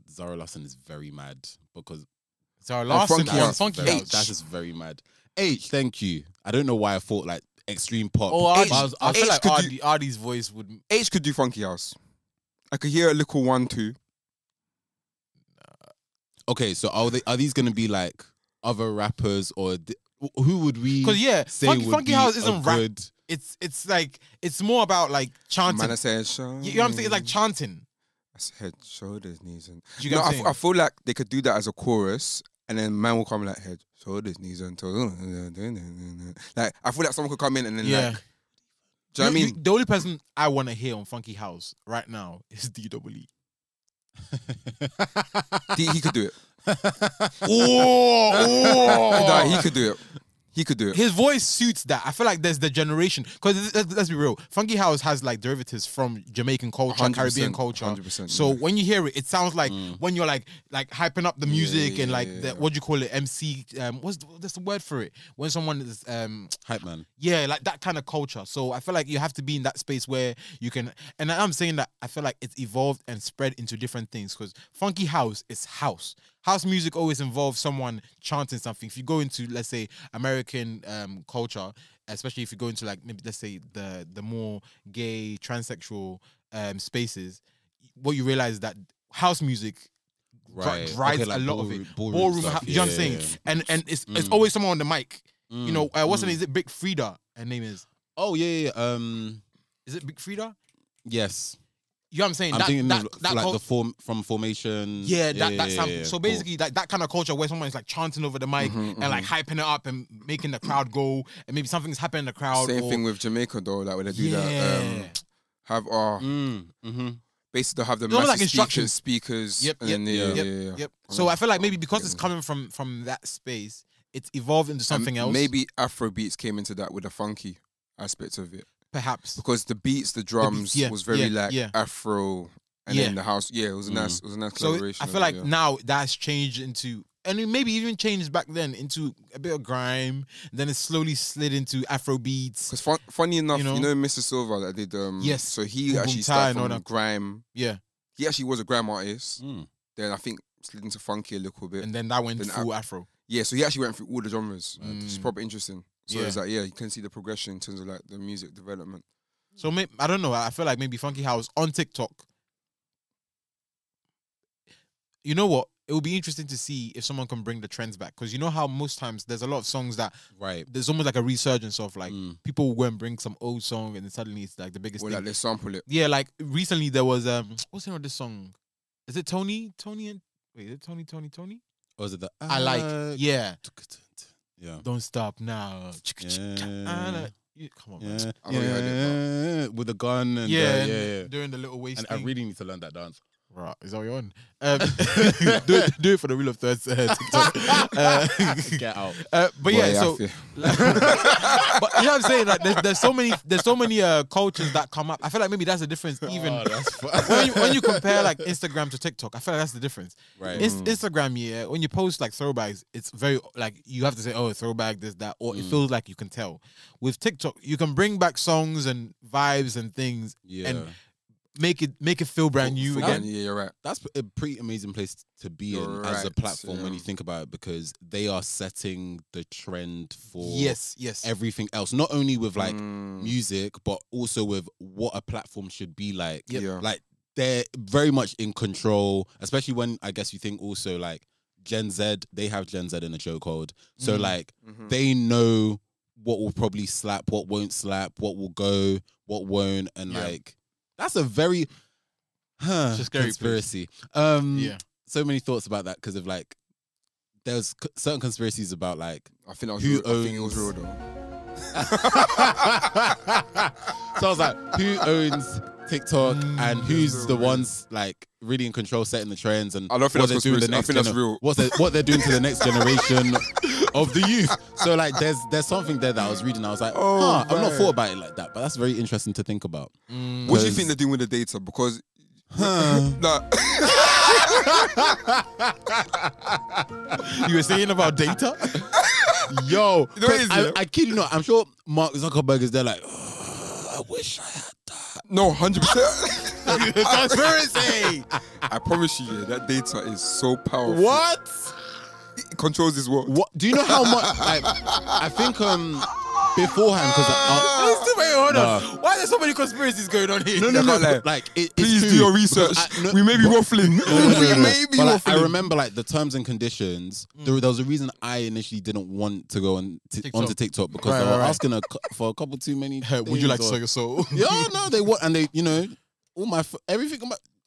Zara Larsson is very mad because Zara Larsson on Funky House. That is very mad. H, thank you. I don't know why I thought like extreme pop. Oh, I feel like Ardy's voice would. H could do Funky House. I could hear a little 1-2. Okay, so are these gonna be like other rappers or who would we? Because say Funky House isn't rap. It's like it's more about like chanting. Man, I said, you know what I'm saying? It's like chanting. Head, shoulders, knees, and I feel like they could do that as a chorus, and then man will come like head, shoulders, knees, and toes. Like I feel like someone could come in and then like, do you know what I mean? The only person I want to hear on Funky House right now is DWE. He could do it. He could do it. He could do it. His voice suits that. I feel like there's the generation. Because let's be real, Funky House has like derivatives from Jamaican culture, Caribbean culture. 100%. So when you hear it, it sounds like when you're like hyping up the music and like what do you call it? MC. What's the word for it? When someone is hype man. Yeah, like that kind of culture. So I feel like you have to be in that space where you can. And I'm saying that I feel like it's evolved and spread into different things. Because Funky House is house. House music always involves someone chanting something. If you go into, let's say, American culture, especially if you go into like maybe let's say the more gay, transsexual spaces, what you realize is that house music drives like a lot of it. Ballroom stuff. You know what I'm saying? Yeah. And it's always someone on the mic. You know, what's her name? Is it Big Frida? Her name is. Oh yeah. Is it Big Frida? Yes. You know what I'm saying? I'm thinking of like the from Formation. Yeah, that sample. Yeah, so basically, like that kind of culture where someone's like chanting over the mic and like hyping it up and making the crowd go, and maybe something's happening in the crowd. Same thing with Jamaica though, like when they do that. Basically have the massive like speakers. Yep. So I feel like maybe because it's coming from that space, it's evolved into something else. Maybe Afro beats came into that with the funky aspect of it. Perhaps because the beats, the drums was very Afro, and then the house, it was a nice collaboration. So I feel like now that's changed into, and it maybe even changed back then into a bit of grime. Then it slowly slid into Afro beats. Because funny enough, you know Mr. Silva that did yes, so he actually started from grime. Yeah, he actually was a grime artist. Then I think slid into funky a little bit, and then that went full Afro. Yeah, so he actually went through all the genres. It's probably interesting. So it's like, you can see the progression in terms of like the music development. So I don't know. I feel like maybe Funky House on TikTok. You know what? It will be interesting to see if someone can bring the trends back. Because you know how most times there's a lot of songs that there's almost like a resurgence of like people will go and bring some old song and then suddenly it's like the biggest thing. Like they sample it. Yeah, like recently there was what's the name of this song? Is it Tony? Is it Tony? Or is it the I like? Yeah. Yeah. Don't stop now. Come on, man. With the gun and doing the little waist. And thing. I really need to learn that dance. Right, is that what you're on? Do it for the Rule of Thirds TikTok. Get out. But yeah, so but you know what I'm saying? Like, there's so many cultures that come up. I feel like maybe that's the difference. Even when you compare like Instagram to TikTok, I feel like that's the difference. Right. Instagram, when you post like throwbacks, it's very like you have to say, oh, throwback, this, that, or it feels like you can tell. With TikTok, you can bring back songs and vibes and things, and make it feel brand new again. Yeah, you're right. That's a pretty amazing place to be in as a platform when you think about it, because they are setting the trend for everything else. Not only with like music, but also with what a platform should be like. Like they're very much in control, especially when I guess you think also like Gen Z, they have Gen Z in the chokehold. So like they know what will probably slap, what won't slap, what will go, what won't, and like that's a very conspiracy. So many thoughts about that because of like there's certain conspiracies about like I think it was real though. So I was like, who owns TikTok and who's the ones like really in control, setting the trends, and I don't think that's conspiracy. I think that's real. What they're doing to the next generation of the youth. So like, there's something there that I was reading. I was like, I've not thought about it like that, but that's very interesting to think about. What do you think they're doing with the data? Because you were saying about data? Yo, I kid you not. I'm sure Mark Zuckerberg is there like, I wish I had that. No, 100%. Conspiracy. I promise you, that data is so powerful. What? It controls his world. What? Do you know how much? Like, I think beforehand, because hold on. Why are there so many conspiracies going on here? No. Like, please do your research. We may be waffling. I remember like the terms and conditions. There was a reason I initially didn't want to go onto TikTok because they were asking for a couple too many. Would you like to sell your soul? Yeah, no, they want, and they, you know, all everything.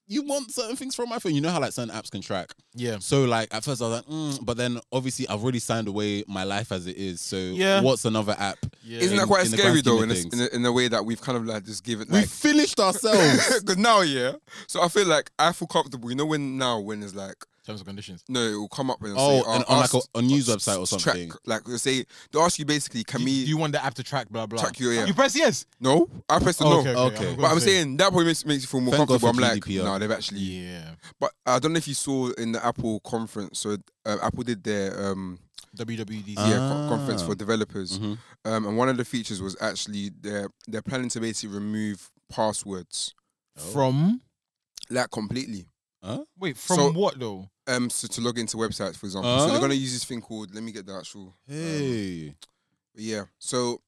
You want certain things from my phone. You know how like certain apps can track. Yeah. So like at first I was like, but then obviously I've already signed away my life as it is. So what's another app? Yeah. Isn't that quite scary though? In a way that we've kind of like just give it. Like, we finished ourselves. Because now, so I feel like I feel comfortable. You know when it's like terms and conditions. No, it will come up and say, and on like a news website or something. Track, like they say, they ask you basically, do you want the app to track blah blah? Track your You press yes. No, I press the no. Okay. But I'm saying that probably makes you feel more comfortable. I'm like, no, they've actually. But I don't know if you saw in the Apple conference. So Apple did their WWDC conference for developers, and one of the features was actually they're planning to basically remove passwords from like completely. Wait, from what though? So to log into websites, for example. So they're gonna use this thing called. Let me get the actual. So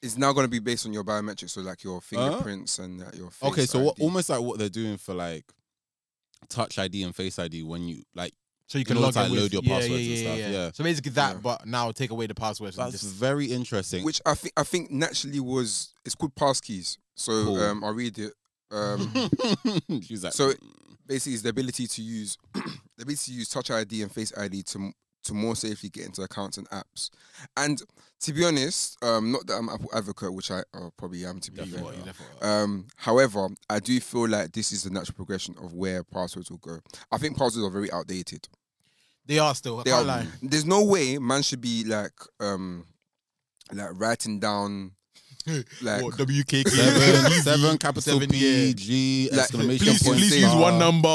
it's now gonna be based on your biometrics, so like your fingerprints and your face Okay, so ID. Almost like what they're doing for like Touch ID and Face ID when you like. So you can load your passwords and stuff. Yeah. So basically that, but now take away the passwords. That's very interesting. Which I think naturally it's called passkeys. So cool. I'll read it. So basically, it's the ability to use Touch ID and Face ID to more safely get into accounts and apps. And to be honest, not that I'm an Apple advocate, which I probably am to be fair. However, I do feel like this is the natural progression of where passwords will go. I think passwords are very outdated. They are still. I can't lie. There's no way man should be like writing down. Like WKK 7 capital P G exclamation point. Please use one number,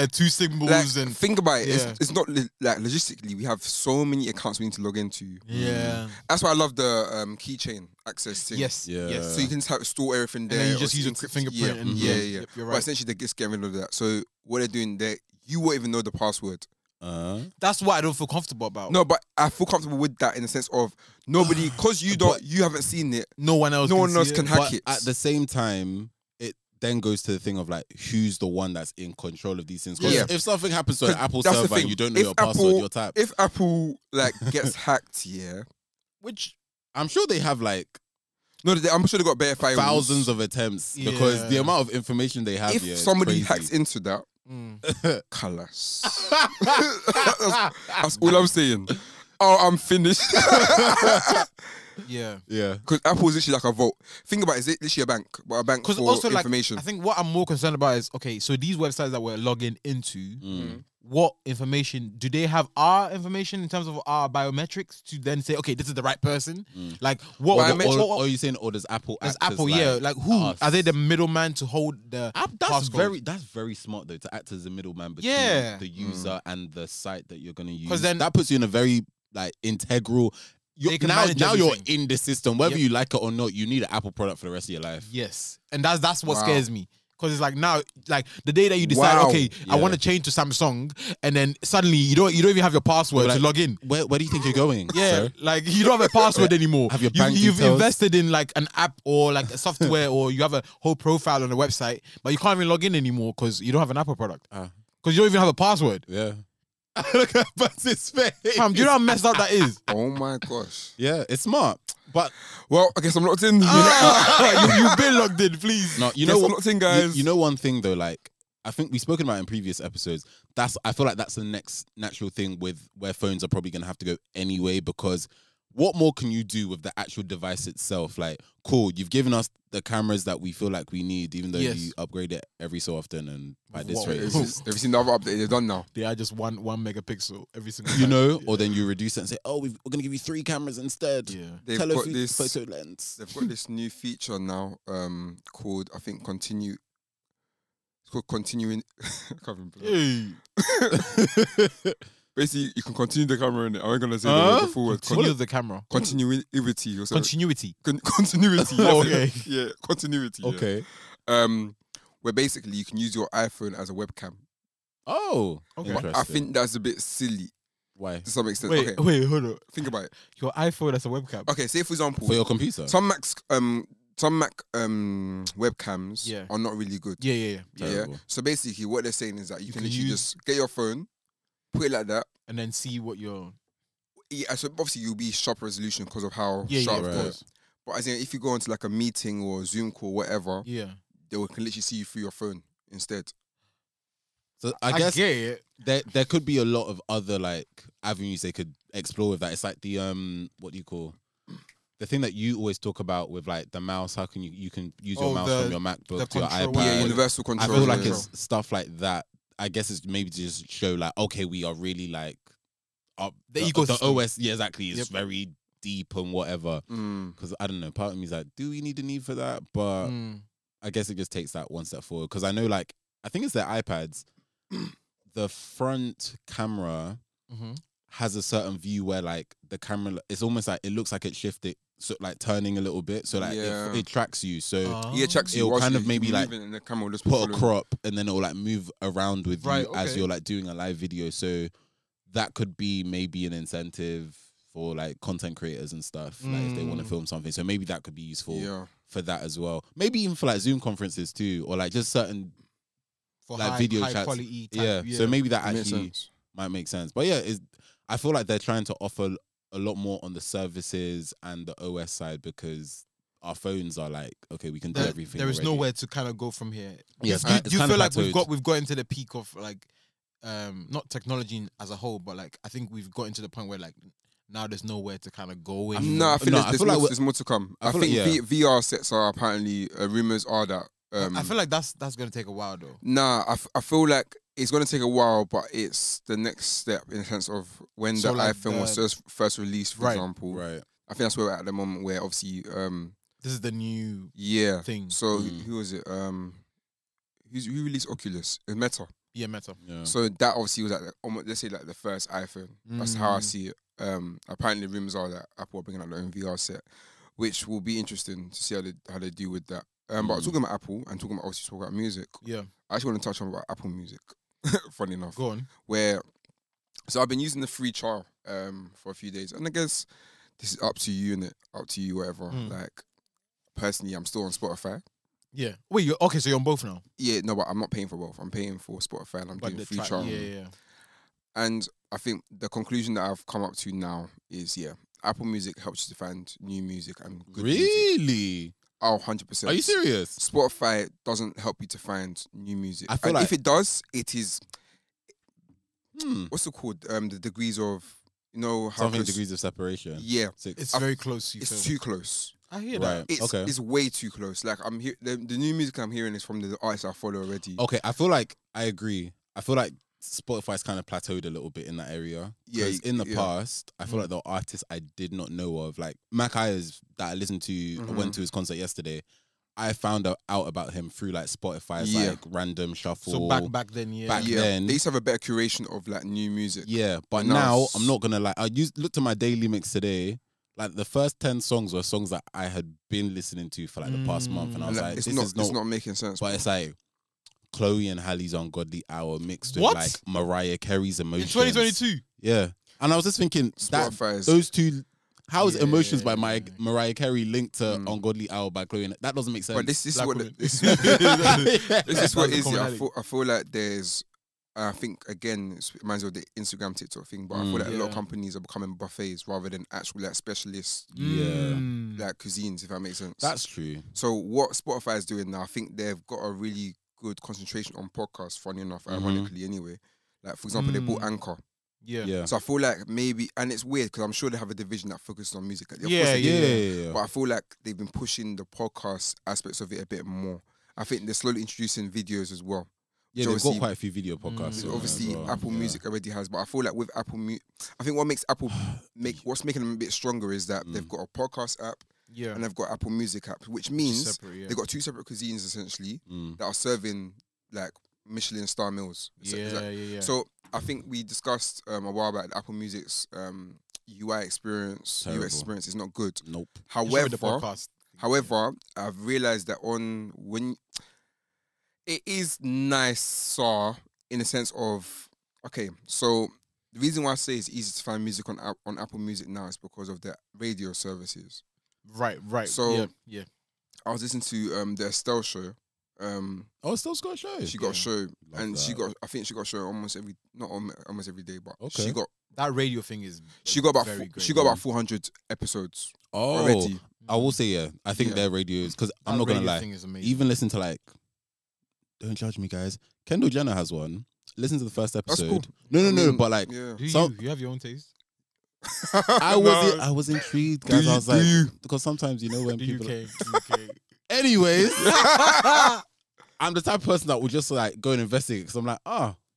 two symbols, like, and think about it. It's not like logistically. We have so many accounts we need to log into. Yeah, that's why I love the keychain access thing. Yes. So you can store everything there. And then you just use your fingerprint. Yep, you're right. But essentially, they're just getting rid of that. So what they're doing there, you won't even know the password. That's what I don't feel comfortable about. No, but I feel comfortable with that in the sense of nobody, because you haven't seen it. No one else can hack it. At the same time, it then goes to the thing of like who's the one that's in control of these things. Because if something happens to an Apple server and you don't know your password, your type. If Apple like gets hacked, which I'm sure they have like. No, I'm sure they got better firewalls. Thousands of attempts because the amount of information they have. If somebody hacks into that. Colors. That's all I'm saying. Oh, I'm finished. Yeah. Because Apple is literally like a vault. Think about it, it's literally a bank, but a bank for also information. Like, I think what I'm more concerned about is so these websites that we're logging into, what information do they have? Our information in terms of our biometrics to then say, okay, this is the right person. Like what? Or are you saying, or does Apple? Does Apple? Like who are they? The middleman to hold the passcode? That's very smart though, to act as a middleman between the user and the site that you're going to use. Because then that puts you in a very like integral. Now you're in the system, whether you like it or not. You need an Apple product for the rest of your life. Yes, and that's what scares me. Because it's like now, like the day that you decide, okay, I want to change to Samsung, and then suddenly you don't even have your password to log in. Where do you think you're going? Yeah, sir? like you don't have a password anymore. Have your bank You've details? invested in like an app or like a software, or you have a whole profile on a website, but you can't even log in anymore because you don't have an Apple product. Because you don't even have a password. Yeah. Look at Buzz's face. Fam, do you know how messed up that is? Oh my gosh. Yeah, it's smart. But well, I guess I'm locked in. You've been logged in, please. No, you know what? I'm locked in, guys. You know one thing though, like I think we've spoken about it in previous episodes. I feel like that's the next natural thing with where phones are probably gonna have to go anyway, because what more can you do with the actual device itself? Like, cool, you've given us the cameras that we feel like we need, even though you upgrade it every so often and by this rate. Have you seen the other update they've done now? They are just one megapixel every single time. You know, or then you reduce it and say, oh, we're going to give you 3 cameras instead. Yeah. They've got this photo lens. They've got this new feature now called, I think, continue. It's called continuing. I can't remember. Basically, you can continue the camera in it. I ain't gonna say the full word. Continue the camera. Continuity or something. Continuity. Continuity. Okay. Yeah, continuity. Okay. Yeah. Where basically you can use your iPhone as a webcam. Oh, okay. I think that's a bit silly. Why? To some extent. Wait, hold on. Think about it. Your iPhone as a webcam. Okay, say for example, for your computer. Some Mac webcams are not really good. Yeah. So basically, what they're saying is that you can literally just get your phone, put it like that, and then see what you're. Yeah, so obviously you'll be sharp resolution because of how sharp it goes. But as in, if you go into like a meeting or a Zoom call, whatever, they can literally see you through your phone instead. So I guess get it. There could be a lot of other like avenues they could explore with that. It's like the what do you call the thing that you always talk about with like the mouse? How can you can use your mouse from your MacBook to your iPad? Yeah, universal control. I feel like it's stuff like that. I guess it's maybe to just show like, okay, we are really like up the OS. Yeah, exactly. It's very deep and whatever. Because I don't know, part of me is like, do we need a need for that? But I guess it just takes that one step forward. Because I know, like, I think it's their iPads. The front camera has a certain view where like the camera, it's almost like it looks like it's shifted, so like turning a little bit, so like it tracks you. So it tracks you. It'll kind of maybe like in the camera, just put a crop, and then it'll like move around with you as you're like doing a live video. So that could be maybe an incentive for like content creators and stuff, like if they want to film something. So maybe that could be useful for that as well. Maybe even for like Zoom conferences too, or like just certain for like high, video high chats. Quality type, So maybe that actually might make sense. But yeah, I feel like they're trying to offer a lot more on the services and the OS side, because our phones are like, okay, we can do everything. There is nowhere to kind of go from here. Yes, do you feel like we've got into the peak of like not technology as a whole, but like I think we've got into the point where like now there's nowhere to kind of go in. No, I feel like there's more to come. I think VR sets are apparently rumors are that. I feel like that's gonna take a while though. Nah, I feel like it's gonna take a while, but it's the next step in the sense of when the like iPhone was first released, for example. Right. I think that's where we're at the moment, where obviously this is the new thing. So who was it? Who released Oculus? It was Meta. Yeah, Meta. Yeah. So that obviously was like let's say like the first iPhone. That's how I see it. Apparently rumors are that Apple are bringing out their own VR set, which will be interesting to see how they deal with that. But talking about Apple and talking about music. Yeah. I actually want to touch on about Apple Music. Funny enough. Go on. So I've been using the free trial for a few days, and I guess this is up to you, innit? Up to you, whatever. Like personally, I'm still on Spotify. Yeah. Wait, so you're on both now? Yeah, no, but I'm not paying for both. I'm paying for Spotify and I'm doing free trial. Yeah. And I think the conclusion that I've come up to now is Apple Music helps you to find new music and good music. Really? Oh, 100%. Are you serious? Spotify doesn't help you to find new music. I feel like if it does, it is what's it called? The degrees of how something degrees of separation. Yeah, 6. It's very close. It's too close. I hear that. It's way too close. Like I'm here. The new music I'm hearing is from the artists I follow already. Okay, I feel like I agree. I feel like Spotify's kind of plateaued a little bit in that area. Yeah, in the past, I feel like the artists I did not know of, like Mac Ayers, that I listened to, I went to his concert yesterday. I found out about him through like Spotify's like random shuffle. So back then, then they used to have a better curation of like new music. Yeah, but now I'm not gonna lie. Looked at my daily mix today. Like the first 10 songs were songs that I had been listening to for like the past month, and I was like, it's not making sense. But it's like Chloe and Halle's Ungodly Hour mixed with What? like Mariah Carey's Emotions. In 2022. Yeah. And I was just thinking Spotify's- those two. How is Yeah, Emotions by yeah. Mariah Carey linked to Ungodly Hour by Chloe? And that doesn't make sense. But this is Black what women. this is what That's a is. Yeah, commonality. I feel like there's. I think again, it reminds me of the Instagram TikTok thing, but I feel like a lot of Yeah. companies are becoming buffets rather than actual like specialist Yeah. like cuisines, if that makes sense. That's true. So what Spotify is doing now, I think they've got a really good concentration on podcasts. Funny enough, ironically, anyway. Like for example, they bought Anchor. Yeah. So I feel like maybe, and it's weird because I'm sure they have a division that focuses on music. Of course Yeah, they do. Yeah. But I feel like they've been pushing the podcast aspects of it a bit more. I think they're slowly introducing videos as well. Yeah, they've got obviously- quite a few video podcasts. on there Obviously, as well. Apple Yeah. Music already has, but I feel like with Apple Music, I think what makes Apple what's making them a bit stronger is that they've got a podcast app Yeah. and they've got Apple Music app, which means Separate, yeah. they've got two separate cuisines essentially Mm. that are serving like Michelin star meals. Yeah. So I think we discussed a while back that Apple Music's UI experience, Terrible. UX experience is not good. Nope. Especially with the However, podcast. I've realized that when it is nicer in the sense of so the reason why I say it's easy to find music on Apple Music now is because of the radio services. Right. So- yeah. I was listening to the Estelle show. Oh, still got a show. She got a show, and that. I think she got a show almost almost every day, but Okay. she That radio thing is got about very great. she got about 400 episodes Oh, already. I will say yeah. I think Yeah. their radio is because I'm That not gonna radio lie. thing is amazing. Even listen to like, don't judge me, guys. Kendall Jenner has one. Listen to the first episode. cool. No, I mean, but like, Yeah. Do some- you have your own taste? I was intrigued, guys. Do I was you- like, do you? because sometimes you know when The people. UK. Anyways, I'm the type of person that will just like go and investigate because I'm like,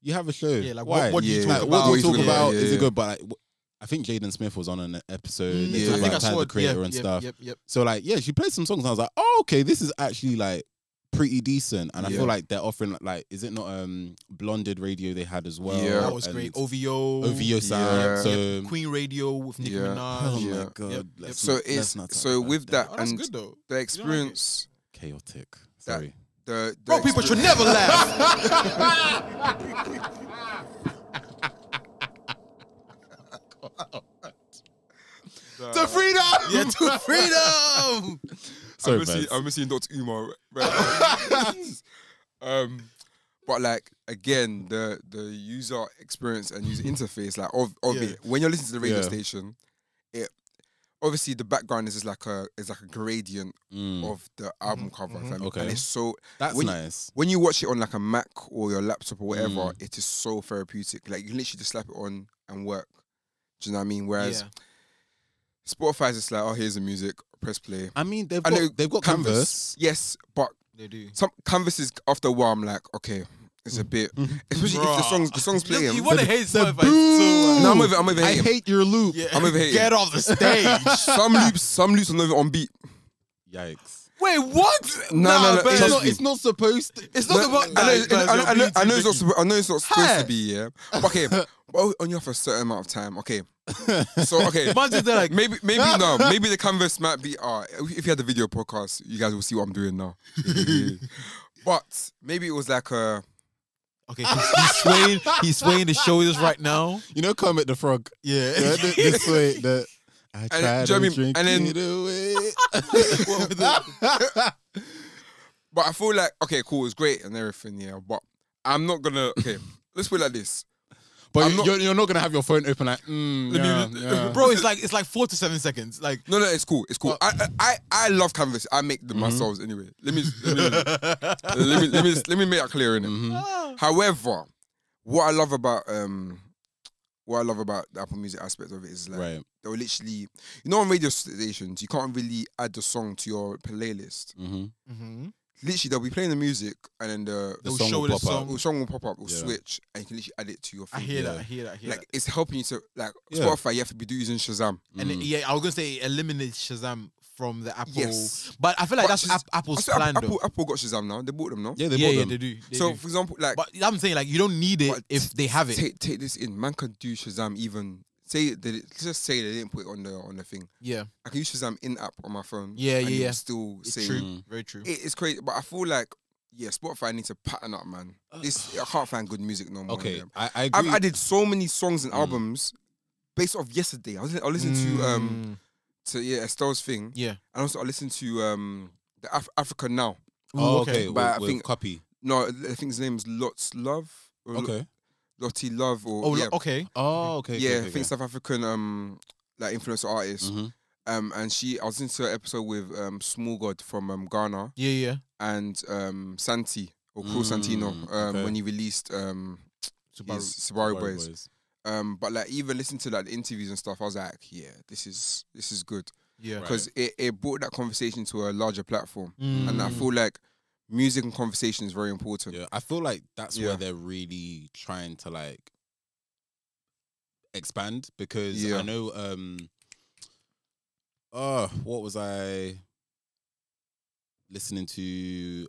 you have a show. Yeah, like, why? what do you Yeah. talk Like, about? what do we Yeah, talk yeah, about? yeah, Is it yeah. good? But like, I think Jaden Smith was on an episode. They Yeah. talked I about think I Tyler, saw the it. creator Yeah, and yep, stuff. Yep. So like, yeah, she played some songs. And I was like, oh, okay, this is actually like pretty decent. And I Yeah. feel like they're offering like, is it not Blonded Radio they had as well? Yeah. That was And great. OVO. OVO sound. Yeah. So Queen Radio with Nicki Yeah. Minaj. oh Yeah. my god. Yep. let's So not- it's let's not talk so about with that Oh, that's and good though. the experience, chaotic. Sorry. the Bro, people should never laugh. To freedom. Yeah, to freedom. Sorry, Vance. I'm missing Dr. Umar. Right? But like again, the user experience and user interface, like of Yeah. it, when you're listening to the radio Yeah. station, it obviously the background is just like a gradient Mm, of the album cover, fam. Okay. And it's so that's when you- nice. when you watch it on like a Mac or your laptop or whatever, Mm. it is so therapeutic. Like you can literally just slap it on and work. Do you know what I mean? Whereas Yeah. Spotify is just like, oh, here's the music, press play. I mean, I know they've got Canvas. Yes, but They do. some Canvases after a while, I'm like, okay, it's a bit, especially if the songs playing. You want to hate The Spotify so No, much. I'm over I hating. hate your loop. Yeah. I'm over hating. Get off the stage. Some loops are not even on beat. Yikes. Wait, what? No, but trust me. It's not supposed to. It's not about that. I know it's not. Vicky. I know it's not supposed Hey. to be. Yeah. But okay. But only for a certain amount of time. Okay. So okay. Man's just there like, Maybe no. Maybe the canvas might be. If you had the video podcast, you guys will see what I'm doing now. But maybe it was like a. okay, he's swaying the shoulders right now. You know, Kermit the Frog. Yeah. Yeah, this way. The I And- tried do you know what I to mean? drink And then- it away. But I feel like okay, cool, it's great and everything. Yeah. But I'm not gonna. Okay. Let's put it like this. But I'm not- you're not gonna have your phone open like, yeah. Bro, it's like 4 to 7 seconds. Like, No, it's cool. It's cool. I love canvas. I make them myself anyway. Let me make that clear in it. However, what I love about the Apple Music aspect of it is like Right. they'll literally, on radio stations you can't really add the song to your playlist. Mm-hmm. Literally, they'll be playing the music and then the they'll song show will the pop up. song. the song will pop up, will Yeah. switch, and you can literally add it to your I thing. hear Yeah. that. I hear that. Like it's helping you to like Yeah. Spotify. You have to be using Shazam. And Mm. yeah, I was gonna say eliminate Shazam from the Apple. Yes. But I feel like But that's Shaz- Apple's I said plan though. Apple got Shazam now. They bought them now. Yeah, they Yeah, bought yeah, them. they do. They So do. for example, like. But I'm saying like you don't need it But if they have it. Take this in. Man can do Shazam even. Let's just say they didn't put it on the thing. Yeah, I can use Shazam in app on my phone. Yeah, and yeah, it will yeah. Still it's say true. Mm. Very true. it's crazy. But I feel like Yeah, Spotify needs to pattern up, man. I can't find good music no more. Okay, I agree. I've added so many songs and albums based off yesterday. I listened to Estelle's thing. Yeah. And also I listened to the Africa Now. Oh, okay. But with I think Copy. No, I think his name is Lots Love. Okay. Lottie Love or okay. Oh, okay. Yeah, okay, I think South African like influencer artist. Mm-hmm. And I was into an episode with Small God from Ghana. Yeah. And Santi or Cruel Santino when he released Subaru Boys. But like even listening to like the interviews and stuff, I was like, yeah, this is good. Yeah, because it brought that conversation to a larger platform, and I feel like music and conversation is very important. Yeah, I feel like that's where they're really trying to like expand, because I know what was I listening to?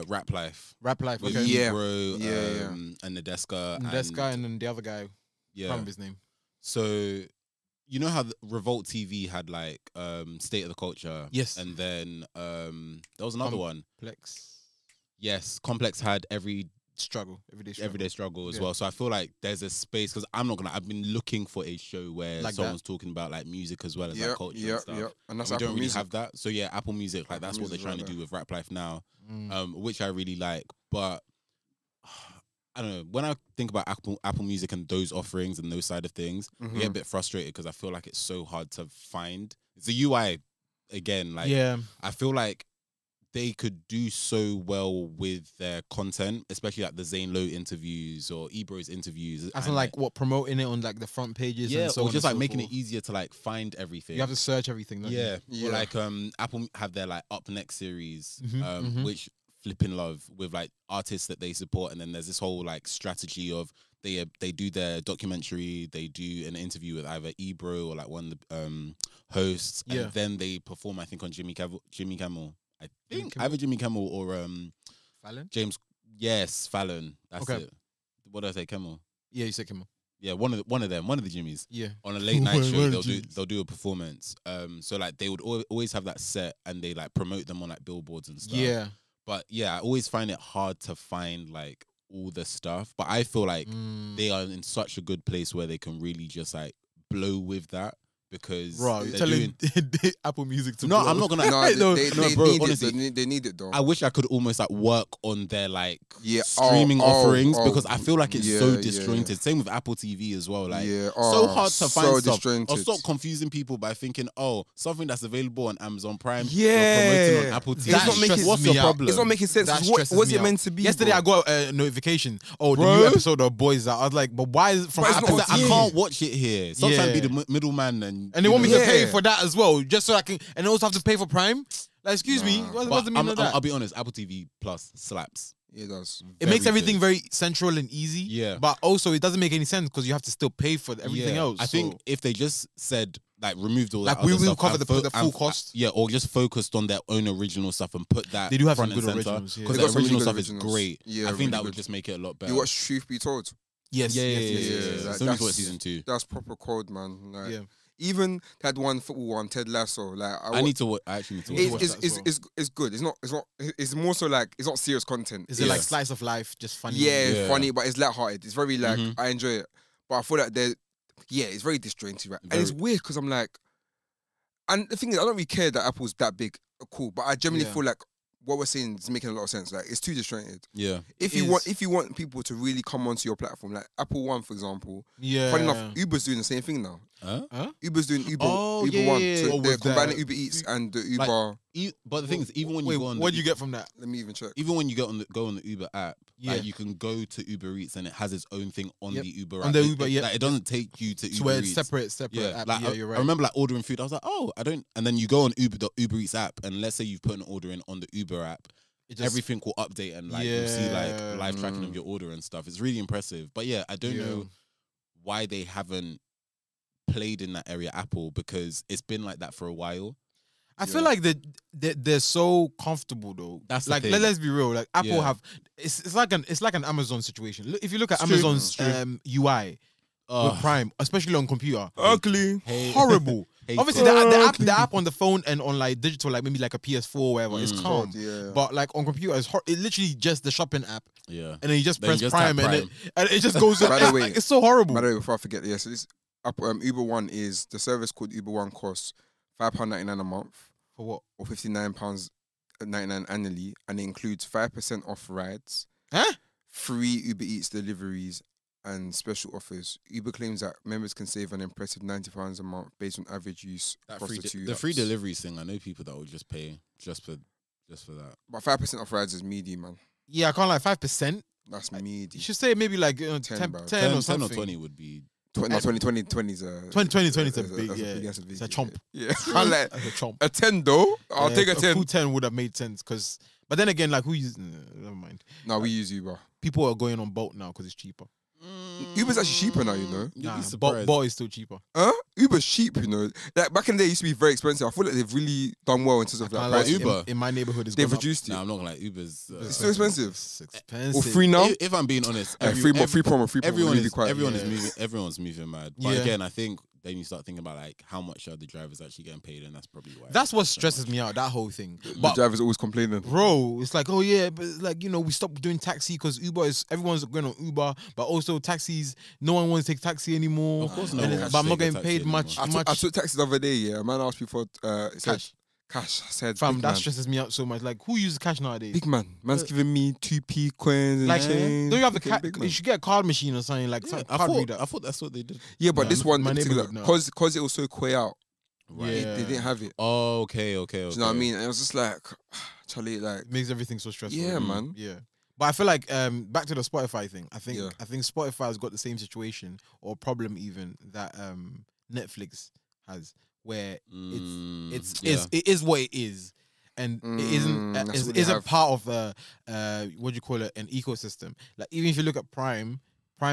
Rap Life okay. with Ebro, and Nadeska and then the other guy, I can't remember his name. So you know how Revolt TV had like State of the Culture, yes, and then there was another one, Complex. Yes, Complex had Everyday Struggle as well. So I feel like there's a space, because I've been looking for a show where like someone's talking about like music as well as like culture and stuff. And that's we Apple don't really Music. have that. So yeah, Apple Music, like that's what they're trying to do with Rap Life now, which I really like. But I don't know, when I think about Apple Music and those offerings and those side of things, I get a bit frustrated because I feel like it's so hard to find. It's the UI again. Like I feel like they could do so well with their content, especially like the Zane Lowe interviews or Ebro's interviews. I feel like what, promoting it on like the front pages, and so or just like making it easier to like find everything. You have to search everything, don't you? Or like Apple have their like Up Next series, which flipping love, with like artists that they support, and then there's this whole like strategy of they do their documentary, they do an interview with either Ebro or like one of the hosts, and then they perform, I think, on Jimmy Kimmel. I think either Jimmy Kimmel or Fallon? James. Yes, Fallon. That's it. What did I say? Kimmel. Yeah, you said Kimmel. Yeah, one of the Jimmys. Yeah. On a late night show, they'll do a performance. So like they would always have that set, and they like promote them on like billboards and stuff. Yeah. But yeah, I always find it hard to find like all the stuff. But I feel like they are in such a good place where they can really just like blow with that. Because you're telling Apple Music to no, blow. I'm not gonna. They need it though. I wish I could almost like work on their like streaming offerings, because I feel like it's so disjointed. Same with Apple TV as well. Like so hard to find stuff. Or stop confusing people by thinking, something that's available on Amazon Prime, you're promoting on Apple TV. What's your problem? It's not making sense. What's it meant to be? Yesterday I got a notification. The new episode of Boys Out. I was like, but why is it from Apple? I can't watch it here. Sometimes be the middleman and they want me to pay for that as well, just so I can, and also have to pay for Prime. Like, excuse me, what's the meaning of that? I'll be honest, Apple TV Plus slaps. It does. It makes everything very central and easy. Yeah, but also it doesn't make any sense because you have to still pay for everything else. I think if they just said like removed all that, like we will cover the full cost. Or just focused on their own original stuff and put that. They do have front some good and center, originals because the original stuff is great. I think that would just make it a lot better. You watch Truth Be Told? Yes. It's only for season 2. That's proper code, man. Like, even that one football one, Ted Lasso. Like I actually need to watch that as well. It's good. It's more so like it's not serious content. Is it like slice of life, just funny? Yeah, funny, but it's lighthearted. It's very like I enjoy it. But I feel like it's very disjointed, right? And it's weird because I'm like, and the thing is, I don't really care that Apple's that big, cool. But I generally feel like what we're saying is making a lot of sense. Like it's too disjointed. Yeah. If you want people to really come onto your platform, like Apple One, for example. Yeah. Funny enough, Uber's doing the same thing now. Huh? Uber's doing Uber One. So they're combining Uber Eats and the Uber. But the thing is, even when you go on, what do you get from that? Let me even check. Even when you go on the Uber app, like you can go to Uber Eats and it has its own thing on the Uber app. On the Uber, like, it doesn't take you to Uber where Eats. It's separate app. Like, you're right. I remember like ordering food. I was like, I don't. And then you go on the Uber Eats app, and let's say you've put an order in on the Uber app. Everything will update and like you'll see like live tracking of your order and stuff. It's really impressive. But yeah, I don't know why they haven't played in that area, Apple, because it's been like that for a while. I feel like they're so comfortable though. That's like let's be real. Like Apple have it's like an Amazon situation. Look, if you look at Amazon's UI with Prime, especially on computer, ugly, horrible. Obviously, the app on the phone and on like digital, like maybe like a PS4 or whatever, is calm. Yeah. But like on computer, it literally just the shopping app. Yeah. And then you just press you just Prime, tap and it just goes. By the way, it's so horrible. By the way, before I forget, so this Uber One is the service called Uber One costs £5.99 a month For what? or £59.99 annually, and it includes 5% off rides, free Uber Eats deliveries, and special offers. Uber claims that members can save an impressive £90 a month based on average use across the two apps. Free deliveries thing. I know people that will just pay just for that. But 5% off rides is meaty, man. Yeah, I can't like 5%. That's meaty. You should say maybe like 10 or something. 10 or 20 would be. 2020 is a 2020 is a big, it's a chomp. Yeah, like a chomp. A 10 though. I'll take a 10. Full 10 would have made sense but then again, like who uses? Never mind. No, we use Uber. People are going on Bolt now because it's cheaper. Uber's actually cheaper now, you know. Nah, Bolt is still cheaper. Uber's cheap, you know. Like back in the day, it used to be very expensive. I feel like they've really done well in terms of that price. Uber in my neighborhood, they've reduced it. Nah, I'm not gonna like Uber's. It's still expensive. It's expensive. Or free now. If I'm being honest, free promo. Everyone's moving mad. But again, I think then you start thinking about like how much are the drivers actually getting paid, and that's probably why. That's what stresses me out. That whole thing. The drivers always complaining, bro. It's like, oh yeah, but like we stopped doing taxi because everyone's going on Uber, but also taxis. No one wants to take taxi anymore. Of course, no. But I'm not getting paid much. I took taxi the other day. Yeah, a man asked me for cash. I said, fam, that stresses me out so much. Like, who uses cash nowadays? Big man's giving me 2p coins and like, change. Don't you have the you should get a card machine or something like card reader. I thought that's what they did. Yeah, but this one, because it was so quay out, right? They didn't have it. Oh, okay. Do you know what I mean? And it was just like, Charlie, like it makes everything so stressful. Yeah, man. Yeah. But I feel like back to the Spotify thing. I think Spotify has got the same situation or problem even that Netflix has, where it is what it is, and it isn't part of what do you call it, an ecosystem. Like even if you look at Prime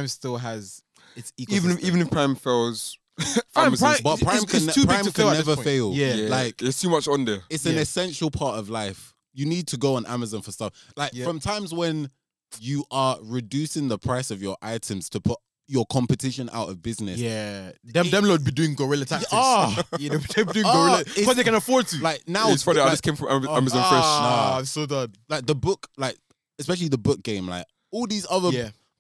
still has its ecosystem. Even if Prime fails. Prime can never fail. Yeah, like there's too much on there. It's an essential part of life. You need to go on Amazon for stuff. Like from times when you are reducing the price of your items to put your competition out of business. Yeah, them lot be doing guerrilla tactics. They be doing guerrilla because they can afford to. Like now, it's funny. I just came from Amazon Fresh. I'm so done. Like the book, like especially the book game, like all these other.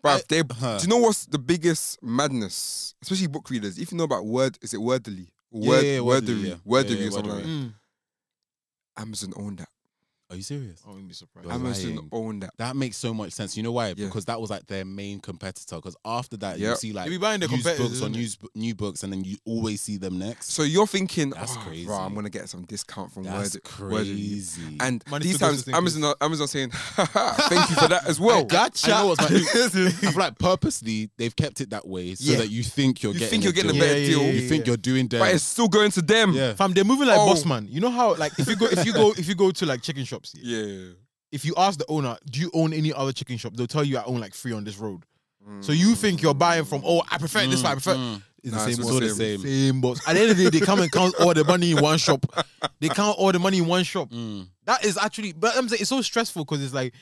Bruv, do you know what's the biggest madness? Especially book readers. If you know about Wordly? Wordery or something like that. Amazon owned that. Are you serious? I wouldn't be surprised. Amazon owned that. That makes so much sense. You know why? Because that was like their main competitor. Because after that, you see like be buying the used books or new books, and then you always see them next. So you're thinking, that's crazy. Bro, I'm gonna get some discount from That's crazy. And these times, Amazon saying, thank you for that as well. Gotcha. I know what's I feel like purposely they've kept it that way so that you think you're getting a better deal. You think you're doing them, but it's still going to them. Yeah. Fam, they're moving like boss man. You know how like if you go to like chicken shops. Yeah. If you ask the owner, do you own any other chicken shop? They'll tell you I own like 3 on this road. So you think you're buying from, I prefer this one, I prefer. It's the same boss. At the end of the day, they come and count all the money in one shop. They count all the money in one shop. That is actually, but I'm saying it's so stressful because it's like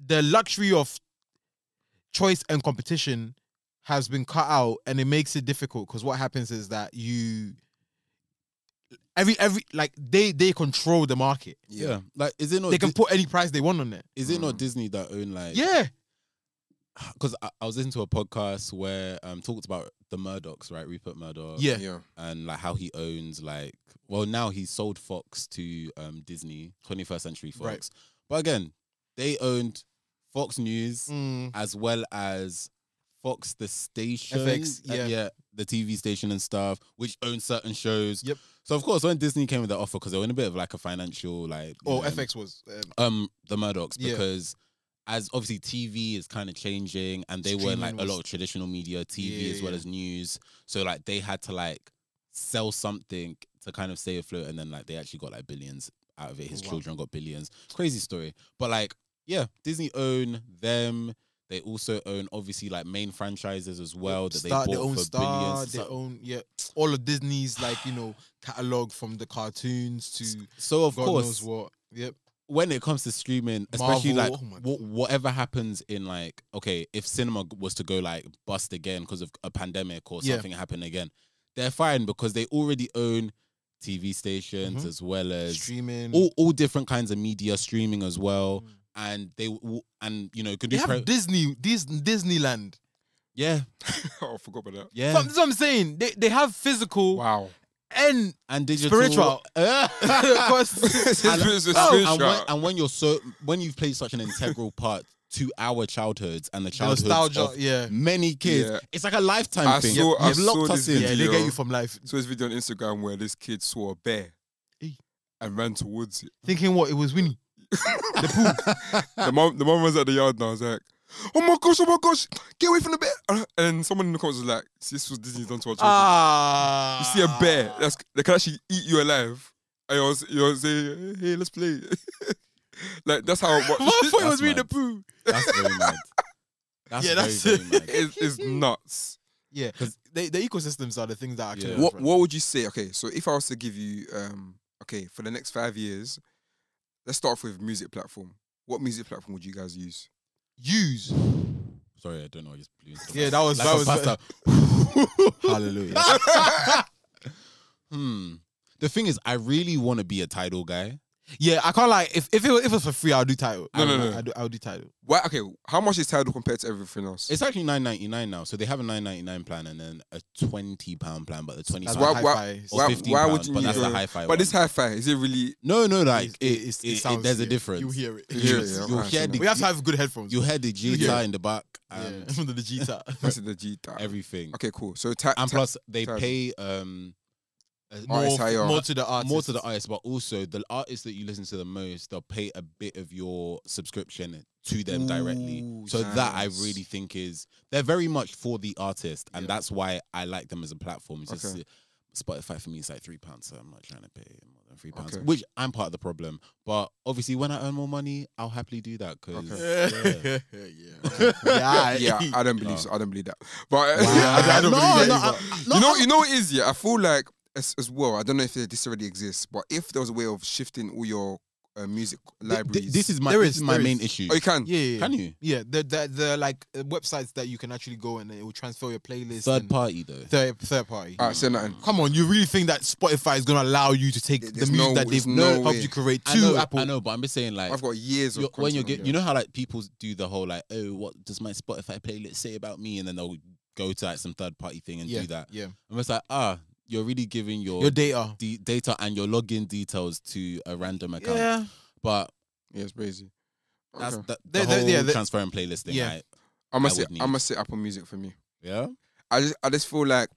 the luxury of choice and competition has been cut out, and it makes it difficult because what happens is that every like they control the market. Yeah. Like is it not they can put any price they want on it. Is it not Disney that own like because I was into a podcast where talked about the Murdochs, right? Rupert Murdoch. Yeah. And like how he owns like now he's sold Fox to Disney, 21st Century Fox. Right. But again, they owned Fox News as well as Fox the station, FX, the TV station and stuff, which owns certain shows. Yep. So of course, when Disney came with the offer, because they were in a bit of like a financial like. FX was the Murdochs because as obviously TV is kind of changing, and they were like a lot of traditional media, TV as well as news. So like they had to like sell something to kind of stay afloat, and then like they actually got like billions out of it. His children got billions. Crazy story, but like Disney own them. They also own obviously like main franchises as well that they bought for billions. They own all of Disney's like catalog from the cartoons to so of God course knows what. Yep. When it comes to streaming, especially Marvel, like whatever happens in like if cinema was to go like bust again because of a pandemic or something happened again, they're fine because they already own TV stations as well as streaming, all different kinds of media streaming as well. And they could they have Disneyland. Yeah. Oh, I forgot about that. Yeah. That's what I'm saying. They have physical. Wow. And digital. Spiritual. And when you've played such an integral part to our childhoods and the childhoods of many kids, it's like a lifetime thing. You've locked us in. Yeah, they get you from life. So this video on Instagram where this kid saw a bear and ran towards it. Thinking what? It was Winnie. The poo. The mom was at the yard now. I was like, oh my gosh, get away from the bear. And someone in the comments was like, this was Disney's done to our children. You see a bear, they can actually eat you alive. And you'll say, hey, let's play. Like, that's how I thought it was Winnie the Pooh. That's very mad. That's very mad. It's nuts. Yeah, because the ecosystems are the things that actually. What would you say? Okay, so if I was to give you, for the next 5 years, let's start off with music platform. What music platform would you guys use? Sorry, I don't know. I just blew into that was hallelujah. The thing is, I really want to be a Tidal guy. Yeah, I can't like if it was for free, I'll do Tidal. No. I'll do Tidal. Why? Okay, how much is Tidal compared to everything else? It's actually £9.99 now. So they have a £9.99 plan and then a £20 plan, but the 25 why would you? But that's the hi-fi. But this hi-fi, is it really? No. Like it sounds, there's a difference. You hear it. You'll hear we have to have good headphones. You hear the guitar in the back. The guitar. That's the guitar. Everything. Okay, cool. So and plus they pay more to the artist, but also the artists that you listen to the most, they'll pay a bit of your subscription to them directly. So nice. That I really think they're very much for the artist, and that's why I like them as a platform. It's just Spotify for me is like £3, so I'm not trying to pay more than £3, which I'm part of the problem. But obviously, when I earn more money, I'll happily do that because I don't believe I don't believe that. But I don't believe that. You know what it is? Yeah, I feel like. As well, I don't know if this already exists, but if there was a way of shifting all your music libraries, this is my main issue. Oh, you can? Yeah. Can you? Yeah, the like websites that you can actually go and it will transfer your playlist. Third party though. Third party. Alright, say nothing. Come on, you really think that Spotify is gonna allow you to take the music that they've helped you create to Apple? I know, but I'm just saying like I've got years of when you know how like people do the whole like, oh, what does my Spotify playlist say about me, and then they'll go to like some third party thing and do that. Yeah, I'm just like you're really giving your data, data and your login details to a random account. Yeah, but it's crazy. That's the whole transferring playlist thing. Yeah, I'm gonna say Apple Music for me. Yeah, I just feel like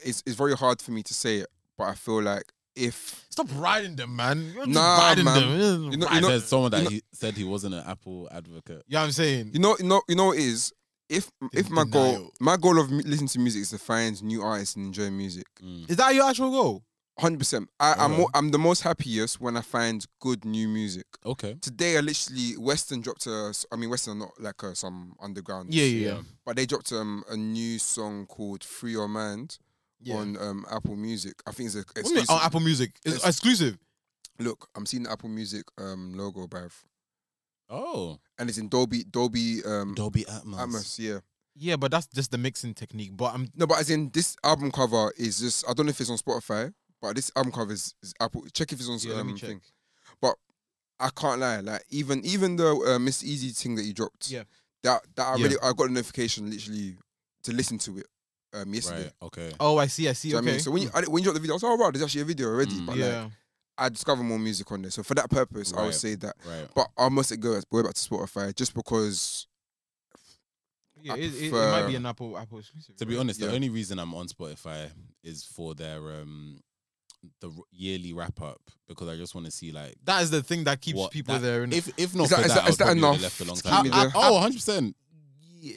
it's very hard for me to say it, but I feel like if stop riding them, man. Riding them. You know, there's someone that he said he wasn't an Apple advocate. Yeah, I'm saying. You know what it is. If my goal of listening to music is to find new artists and enjoy music, is that your actual goal? 100%. I'm the most happiest when I find good new music. Okay. Today I literally Western dropped Western not like some underground. Yeah. But they dropped a new song called Free Your Mind on Apple Music. I think it's exclusive. On Apple Music, it's exclusive. Look, I'm seeing the Apple Music logo, bruv. Oh, and it's in Dolby Atmos. Yeah, but that's just the mixing technique. But but as in this album cover is just, I don't know if it's on Spotify, but this album cover is Apple. Check if it's on thing. But I can't lie, like even the Miss Easy thing that you dropped, I got a notification literally to listen to it yesterday. Right. Okay. Oh, I see. So okay. So when you dropped the video, I was like, oh wow, there's actually a video already. But like, I discover more music on there. So for that purpose, I would say that. Right. But I must go back to Spotify just because. Yeah, it might be an Apple exclusive. To be honest, the only reason I'm on Spotify is for their the yearly wrap up, because I just want to see like that is the thing that keeps people there. If not for that, I would probably enough? Left a long time. 100%. Yeah.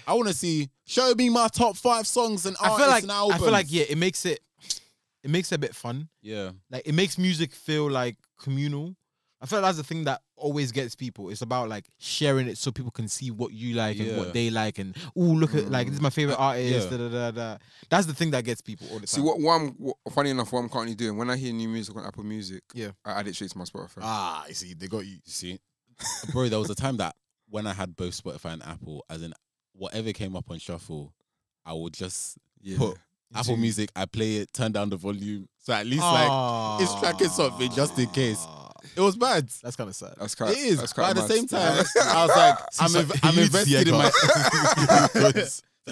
I want to see. Show me my top 5 songs and artists and albums. I feel like it makes it a bit fun. Yeah. Like it makes music feel like communal. I feel like that's the thing that always gets people. It's about like sharing it so people can see what you like and what they like, and look at like this is my favorite artist. That's the thing that gets people all the time. See funny enough, what I'm currently doing when I hear new music on Apple Music, I add it straight to my Spotify. I see, they got you. See, bro, there was a time that when I had both Spotify and Apple, as in whatever came up on shuffle, I would just put Apple Music, I play it, turn down the volume, so at least like it's tracking something just in case. It was bad. That's kind of sad. It is. But at the same time, I was like, I'm invested in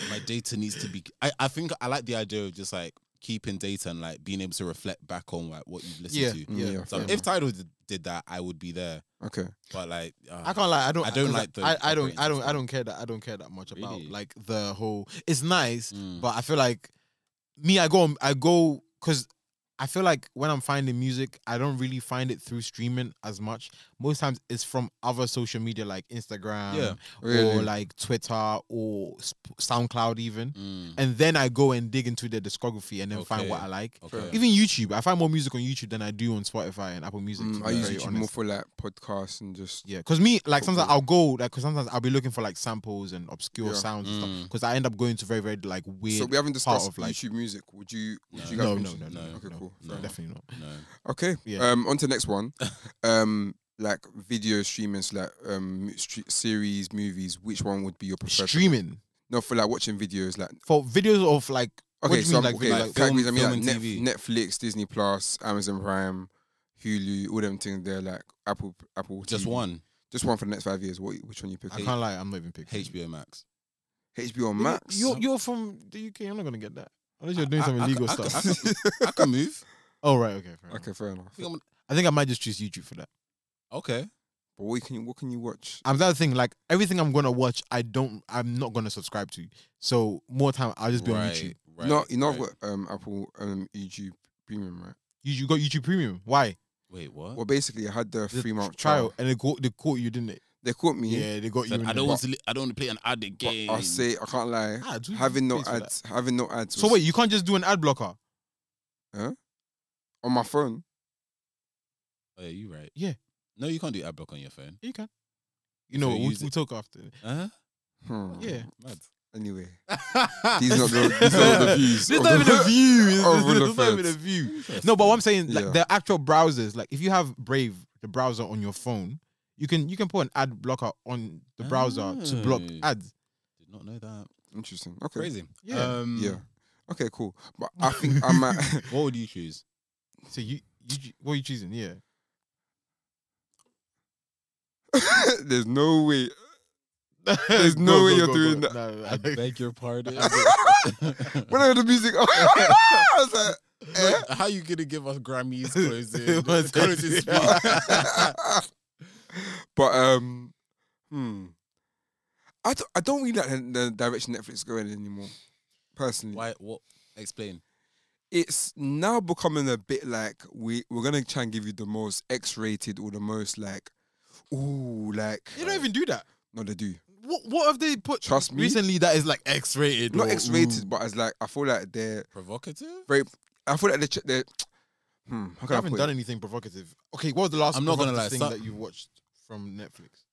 my data needs to be. I think I like the idea of just like keeping data and like being able to reflect back on like what you've listened to. Yeah. So if Tidal did that, I would be there. Okay. But like, I can't lie. I don't like the. I don't care that. I don't care that much about like the whole. It's nice, but I feel like me. I go because I feel like when I'm finding music, I don't really find it through streaming as much. Most times it's from other social media like Instagram or like Twitter or SoundCloud even. And then I go and dig into their discography and then find what I like. Even YouTube. I find more music on YouTube than I do on Spotify and Apple Music. I use YouTube more for like podcasts and just... Yeah, because me, like sometimes I'll go, like, because sometimes I'll be looking for like samples and obscure sounds and stuff. Because I end up going to very, very like weird. So we haven't discussed of, like, YouTube music. Would you guys No. Okay, cool. No, definitely not. No. Okay. On to the next one. Like video streaming, like series, movies. Which one would be your preferred? Streaming? No, for like watching videos, like for videos of like. Okay, so like categories. I mean, like TV. Netflix, Disney Plus, Amazon Prime, Hulu, all them things. They're like Apple. Just TV. one. Just one for the next 5 years. Which one you pick? I can't lie, I'm not even picking HBO Max. HBO Max. You're from the UK. I'm not gonna get that unless you're doing some illegal stuff. I can move. Oh right, okay, fair enough. I think I might just choose YouTube for that. Okay. But what can you watch? I'm the other thing, like everything I'm gonna watch, I'm not gonna subscribe to. So more time I'll just be on YouTube. Right, no, I've got Apple YouTube Premium, right? You got YouTube Premium. Why? Wait, what? Well, basically, I had the 3-month trial, and they caught you, didn't they? They caught me. Yeah, they got you. I don't want to play an ad again. I can't lie. Having no ads. So wait, you can't just do an ad blocker? Huh? On my phone. Oh yeah, you right. Yeah. No, you can't do ad block on your phone. You can. You know, we'll talk after. Yeah. Mad. Anyway, these are not the views. There's not even a view. There's not even a view. No, but what I'm saying, like the actual browsers, like if you have Brave, the browser on your phone, you can put an ad blocker on the browser to block ads. Did not know that. Interesting. Okay. Crazy. Yeah. Yeah. Okay, cool. But I think I might. What would you choose? So what are you choosing? Yeah. There's no way. There's no way you're doing that. No, I beg your pardon. When I heard the music, I was like, how you gonna give us Grammys closing? But I don't really like the direction Netflix is going anymore. Personally, why? What? Explain. It's now becoming a bit like we're gonna try and give you the most X-rated or the most like, like. They don't even do that. No, they do. What have they put? Trust me. Recently, that is like X-rated. Not X-rated, but as like I feel like they're provocative. Very. I feel like they're. How can I haven't done anything provocative. Okay, what was the last? I'm not gonna lie. Thing that you watched from Netflix?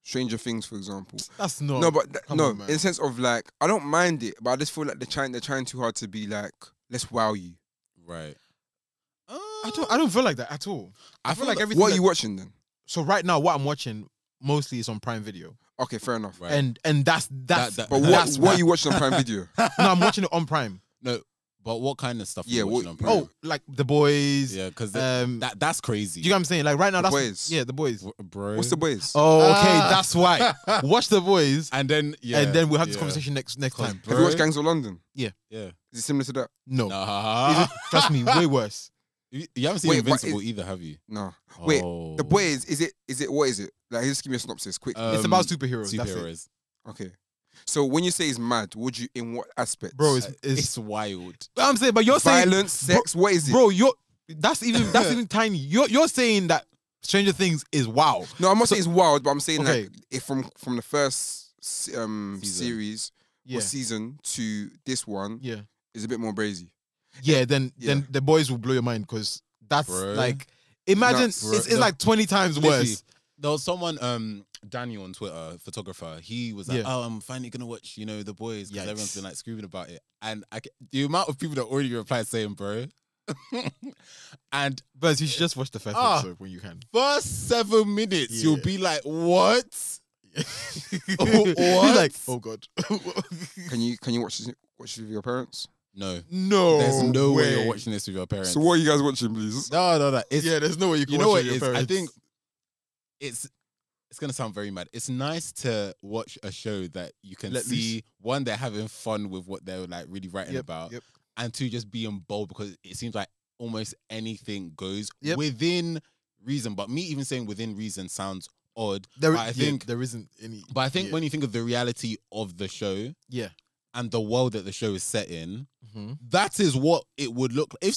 Stranger Things, for example. That's not. No, but in the sense of like, I don't mind it, but I just feel like they're trying too hard to be like, let's wow you. Right. I don't feel like that at all. I feel like everything. What are you watching then? So right now, what I'm watching mostly is on Prime Video. Okay, fair enough. Right. And that's. But what are you watching on Prime Video? No, I'm watching it on Prime. No. But what kind of stuff? Yeah, on Prime? Oh, like The Boys. Yeah, because that's crazy. Do you know what I'm saying? Like right now, The Boys. Yeah, The Boys. Bro, what's The Boys? Oh, okay, that's why. Watch The Boys, and then we'll have this conversation next time. Have you watched Gangs of London? Yeah. Is it similar to that? No. Trust me, way worse. You haven't seen Invincible either, have you? No. Wait, The Boys. Is it? What is it? Like, just give me a synopsis, quick. It's about superheroes. That's it. Okay. So when you say it's mad, in what aspect? Bro, it's wild. I'm saying, but you're saying violence, sex. What is it, bro? That's even tiny. You're saying that Stranger Things is wow. No, I'm not saying it's wild, but I'm saying like if from the first series or season to this one, is a bit more brazy. Yeah, then The Boys will blow your mind because that's like imagine it's like 20 times worse. There was someone, Daniel on Twitter, photographer. He was like, "Oh, I'm finally gonna watch, The Boys," because everyone's been like screaming about it. And the amount of people that already replied saying, "Bro," and but you should just watch the first episode when you can. First 7 minutes, you'll be like, "What?" What? Like, oh god. Can you watch this with your parents? No. There's no way you're watching this with your parents. So what are you guys watching, please? No. There's no way you can know watch what it with it your is? parents. I think it's gonna sound very mad. It's nice to watch a show that you can see one, they're having fun with what they're like really writing about, and two, just being bold, because it seems like almost anything goes within reason. But me even saying within reason sounds odd. I think there isn't any. But I think when you think of the reality of the show, and the world that the show is set in, that is what it would look like.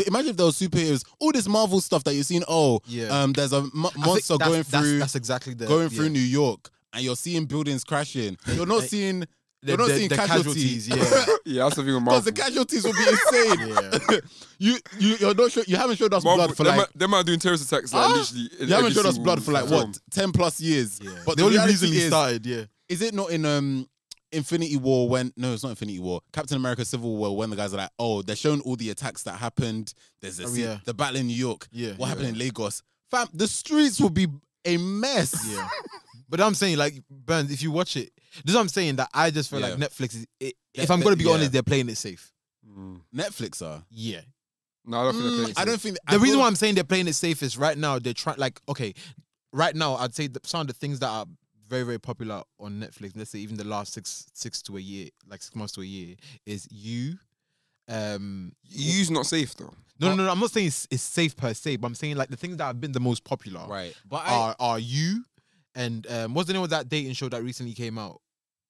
Imagine if there was superheroes, all this Marvel stuff that you're seeing. There's a monster going through. That's exactly going through New York, and you're seeing buildings crashing. You're not seeing. You're not seeing casualties. That's the thing with Marvel. Because the casualties will be insane. You're not sure. You haven't showed us Marvel, blood for they might doing terrorist attacks literally. You haven't showed us blood for like what 10+ years. But they only recently started. Is it not in Infinity War when it's not Infinity War, Captain America Civil War, when the guys are like, they're showing all the attacks that happened. There's the battle in New York. What happened in Lagos? Fam, the streets will be a mess. But I'm saying, like, Burns, if you watch it, this is what I'm saying, that I just feel like Netflix is, if I'm going to be honest, they're playing it safe. Netflix are? Yeah. No, I don't think they're playing it safe. I don't think... The reason why I'm saying they're playing it safe is right now, they're trying, like, okay, right now, I'd say some of the things that are very, very popular on Netflix, let's say even the last 6 to a year, like 6 months to a year, is You. You's not safe, though. No, I'm not saying it's safe per se, but I'm saying, like, the things that have been the most popular are You. And what's the name of that dating show that recently came out?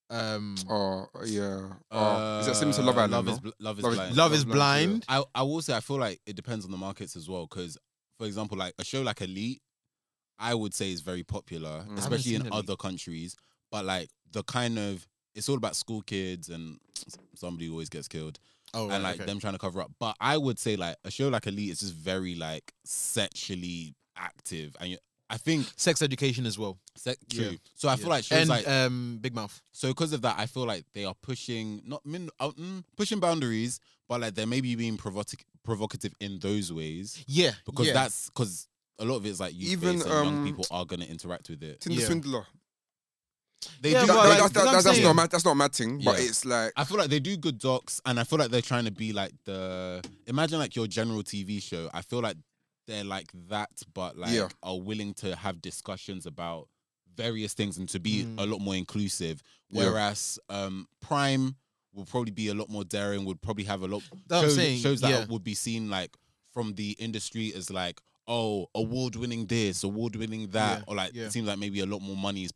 Is that similar to Love Island? Love is Blind. I will say I feel like it depends on the markets as well. Because, for example, like a show like Elite, I would say is very popular, especially in other countries. But like the kind of, it's all about school kids and somebody always gets killed. And like them trying to cover up. But I would say like a show like Elite is just very like sexually active, and I think sex education as well. True. So I feel like shows like Big Mouth. So because of that, I feel like they are pushing pushing boundaries, but like they're maybe being provocative in those ways. Yeah. Because that's because a lot of it is like youth-based and young people are gonna interact with it. Tinder Swindler. They do. That's not a mad thing, but it's like I feel like they do good docs, and I feel like they're trying to be like imagine like your general TV show. I feel like they're like that, but like are willing to have discussions about various things and to be a lot more inclusive. Whereas Prime will probably be a lot more daring, would probably have a lot shows that would be seen like from the industry as like, award-winning this, award-winning that, or like it seems like maybe a lot more money is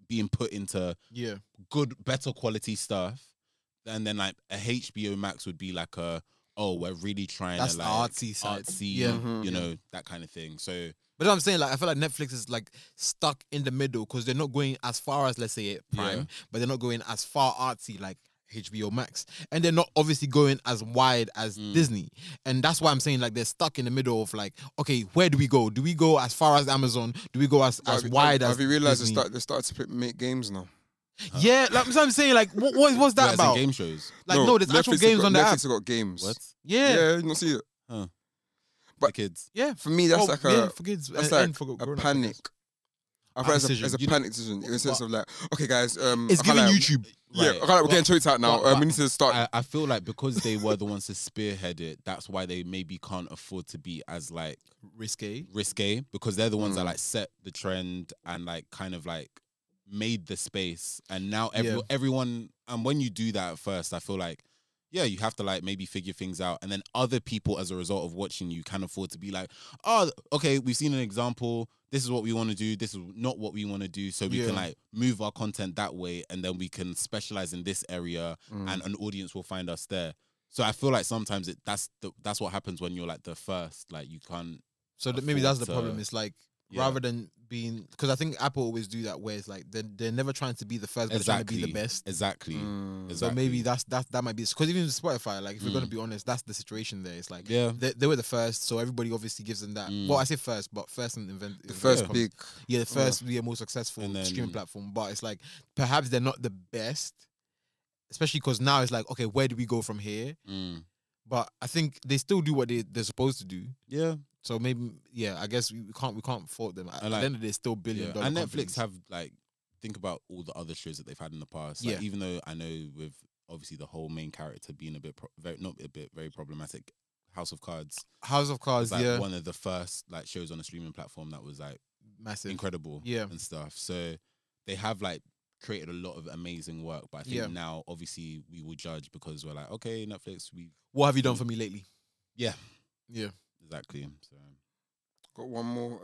being put into good, better quality stuff. And then like a HBO Max would be like we're really trying to like artsy, you know, that kind of thing. So, but I'm saying, like, I feel like Netflix is like stuck in the middle because they're not going as far as, let's say, Prime, but they're not going as far artsy like HBO Max, and they're not obviously going as wide as Disney. And that's why I'm saying, like, they're stuck in the middle of like, okay, where do we go? Do we go as far as Amazon? Do we go as wide as? Have you realized Disney? they started to make games now? Yeah, like so I'm saying, like, what's that about? Game shows. Like, no, there's actual games on the app. Netflix have got games. What? Yeah, you don't see it. Huh. But for kids. Yeah, for me, that's like a for kids. That's like a panic. I feel it's a panic decision in the sense of like, okay, guys, it's giving YouTube. Yeah, we're getting choked out now. We need to start. I feel like because they were the ones to spearhead it, that's why they maybe can't afford to be as like risque because they're the ones that like set the trend and like kind of like made the space. And now everyone, and when you do that at first, I feel like you have to like maybe figure things out, and then other people as a result of watching you can afford to be like, oh, okay, we've seen an example, this is what we want to do, this is not what we want to do, so we can like move our content that way, and then we can specialize in this area and an audience will find us there. So I feel like sometimes that's what happens when you're like the first, like you can't. So maybe that's the problem. It's like rather than being, because I think Apple always do that where it's like they're never trying to be the first, but they're trying to be the best. Exactly. So maybe that might be, because even Spotify, like if we're gonna be honest, that's the situation there. It's like they were the first, so everybody obviously gives them that. Well, I say first, but first and invent the first big, the first most successful streaming platform. But it's like perhaps they're not the best, especially because now it's like, okay, where do we go from here? But I think they still do what they're supposed to do. Yeah. So maybe, I guess we can't fault them. At the end of the day, still $1 billion. And Netflix have like, think about all the other shows that they've had in the past. Like, even though I know with obviously the whole main character being very problematic. House of Cards. House of Cards, was, like, yeah. one of the first like shows on a streaming platform that was like massive, incredible, and stuff. So they have like created a lot of amazing work, but I think now obviously we will judge because we're like, okay, Netflix, what have you done for me lately? Yeah, exactly. So got one more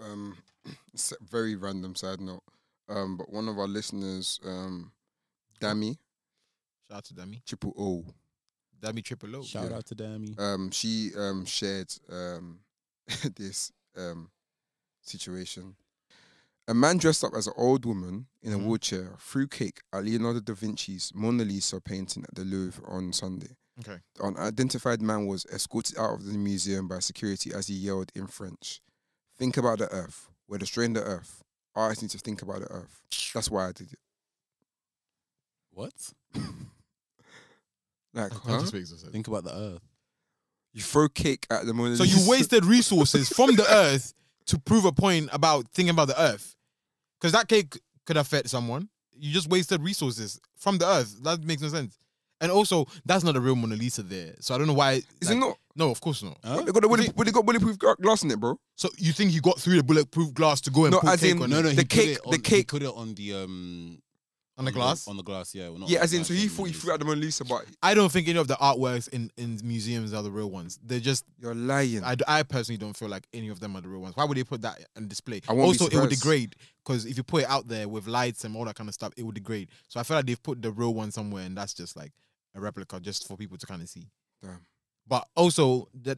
very random side note, but one of our listeners, Dami, shout out to Dami, Triple O. Dami Triple O. Shout out to Dami. She shared this situation. A man dressed up as an old woman in a wheelchair threw cake at Leonardo da Vinci's Mona Lisa painting at the Louvre on Sunday. Okay. The unidentified man was escorted out of the museum by security as he yelled in French, "Think about the earth. We're destroying the earth. Artists need to think about the earth." That's why I did it. What? Like, think about the earth. You throw cake at the Mona Lisa. So you wasted resources from the earth to prove a point about thinking about the earth. Because that cake could affect someone. You just wasted resources from the earth. That makes no sense. And also, that's not a real Mona Lisa there. So I don't know why. Is it not? No, of course not. Huh? They got bulletproof glass in it, bro. So you think he got through the bulletproof glass to go and put cake on it? No, the cake. He put it on the on the glass? On the glass, yeah. Well, yeah, as in, so he thought he threw out the Mona Lisa, but I don't think any of the artworks in museums are the real ones. They're just... You're lying. I personally don't feel like any of them are the real ones. Why would they put that on display? Also, it would degrade, because if you put it out there with lights and all that kind of stuff, it would degrade. So I feel like they've put the real one somewhere, and that's just like a replica just for people to kind of see. Damn. But also, the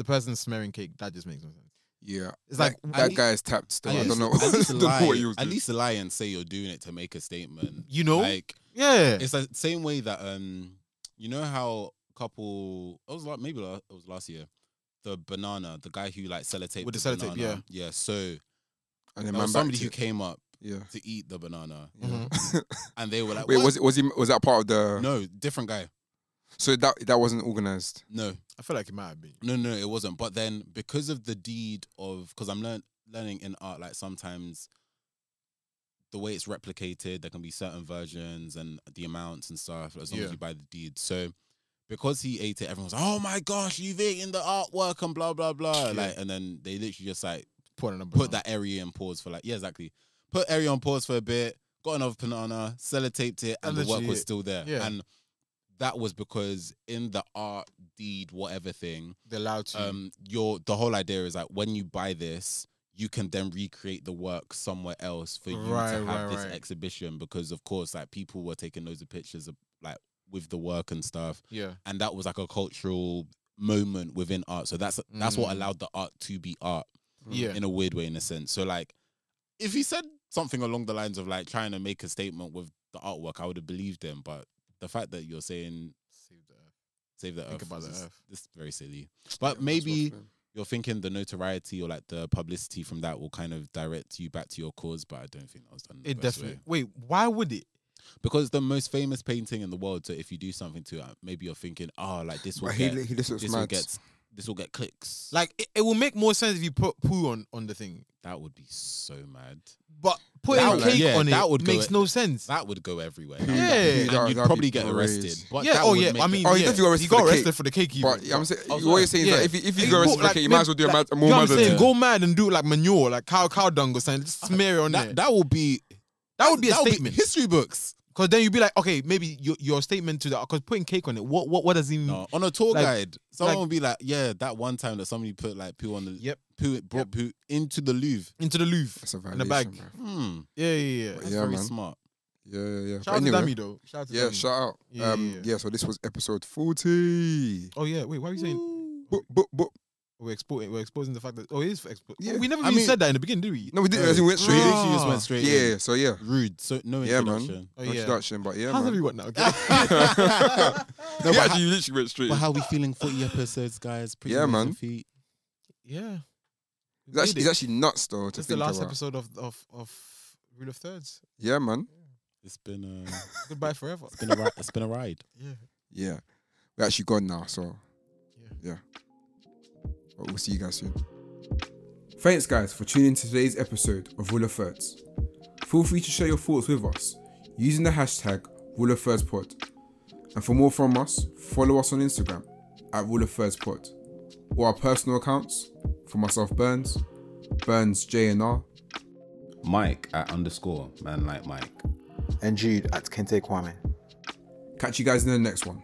person smearing cake, that just makes no sense. Yeah, it's like that guy is tapped still. I don't know. I don't know what he was doing. At least lie and say you're doing it to make a statement. You know, like it's the same way that you know how a couple. It was like maybe it was last year. The banana, the guy who like sellotaped with the sellotape, banana. Yeah. So and there was somebody who came up to eat the banana, and they were like, "Wait, what? was that part of the?" No, different guy. So that wasn't organized. No, I feel like it might have been. No, it wasn't. But then because of the deed of, because I'm learning in art, like sometimes the way it's replicated, there can be certain versions and the amounts and stuff as long as you buy the deed. So because he ate it, everyone's like, "Oh my gosh, you've eaten the artwork and blah blah blah." Like, and then they literally just like put that area on pause for like exactly. Put area on pause for a bit. Got another banana, sellotaped it, and the work was still there. Yeah. And that was because in the art deed, whatever thing, they're allowed to. The whole idea is like when you buy this, you can then recreate the work somewhere else for you to have this exhibition. Because of course, like people were taking loads of pictures of like with the work and stuff. Yeah, and that was like a cultural moment within art. So that's what allowed the art to be art. Yeah, in a weird way, in a sense. So like, if he said something along the lines of like trying to make a statement with the artwork, I would have believed him. But the fact that you're saying save the earth, think about the earth, this is very silly. But maybe you're thinking the notoriety or like the publicity from that will kind of direct you back to your cause. But I don't think that was done. It definitely. Wait, why would it? Because the most famous painting in the world. So if you do something to it, maybe you're thinking, like this will this will get clicks. Like it will make more sense if you put poo on the thing. That would be so mad. But putting cake on it makes no sense. That would go everywhere. Yeah, and you'd probably get arrested. But I mean, you got arrested for the cake. But I'm saying, what you're saying is that if you go arrested for the cake, you might as well do a more mad than go mad and do like manure, like cow dung or something. Just smear it on there. That would be a statement. History books. Because then you'd be like, okay, maybe your statement to that, because putting cake on it, what does it mean? No, on a tour guide, someone would be like, yeah, that one time that somebody put like poo on the brought poo into the Louvre. That's a violation, in the bag. Yeah. That's very smart. Yeah. Shout out to Dami though. Shout out. Yeah, so this was episode 40. Oh yeah, wait, why are you saying? We're exposing the fact that it is exposed. Yeah. We never said that in the beginning, did we? No, we didn't. We went straight. We literally just went straight. Yeah, so yeah. Rude. So no introduction. No introduction, but yeah, how's man. everyone now? No, but actually, you literally went straight. But how are we feeling 40 episodes, guys? Pretty man. Feet. Yeah. It's actually nuts though. It's the last episode of Rule of Thirds. Yeah, man. It's been goodbye forever. It's been a ride. Yeah. We're actually gone now, so yeah. But we'll see you guys soon. Thanks, guys, for tuning in to today's episode of Rule of Thirds. Feel free to share your thoughts with us using the hashtag RuleOfThirdspod. And for more from us, follow us on Instagram at Rule of Thirds Pod, or our personal accounts for myself, Burns JNR, Mike at _ man like Mike, and Jude at Kente Kwame. Catch you guys in the next one.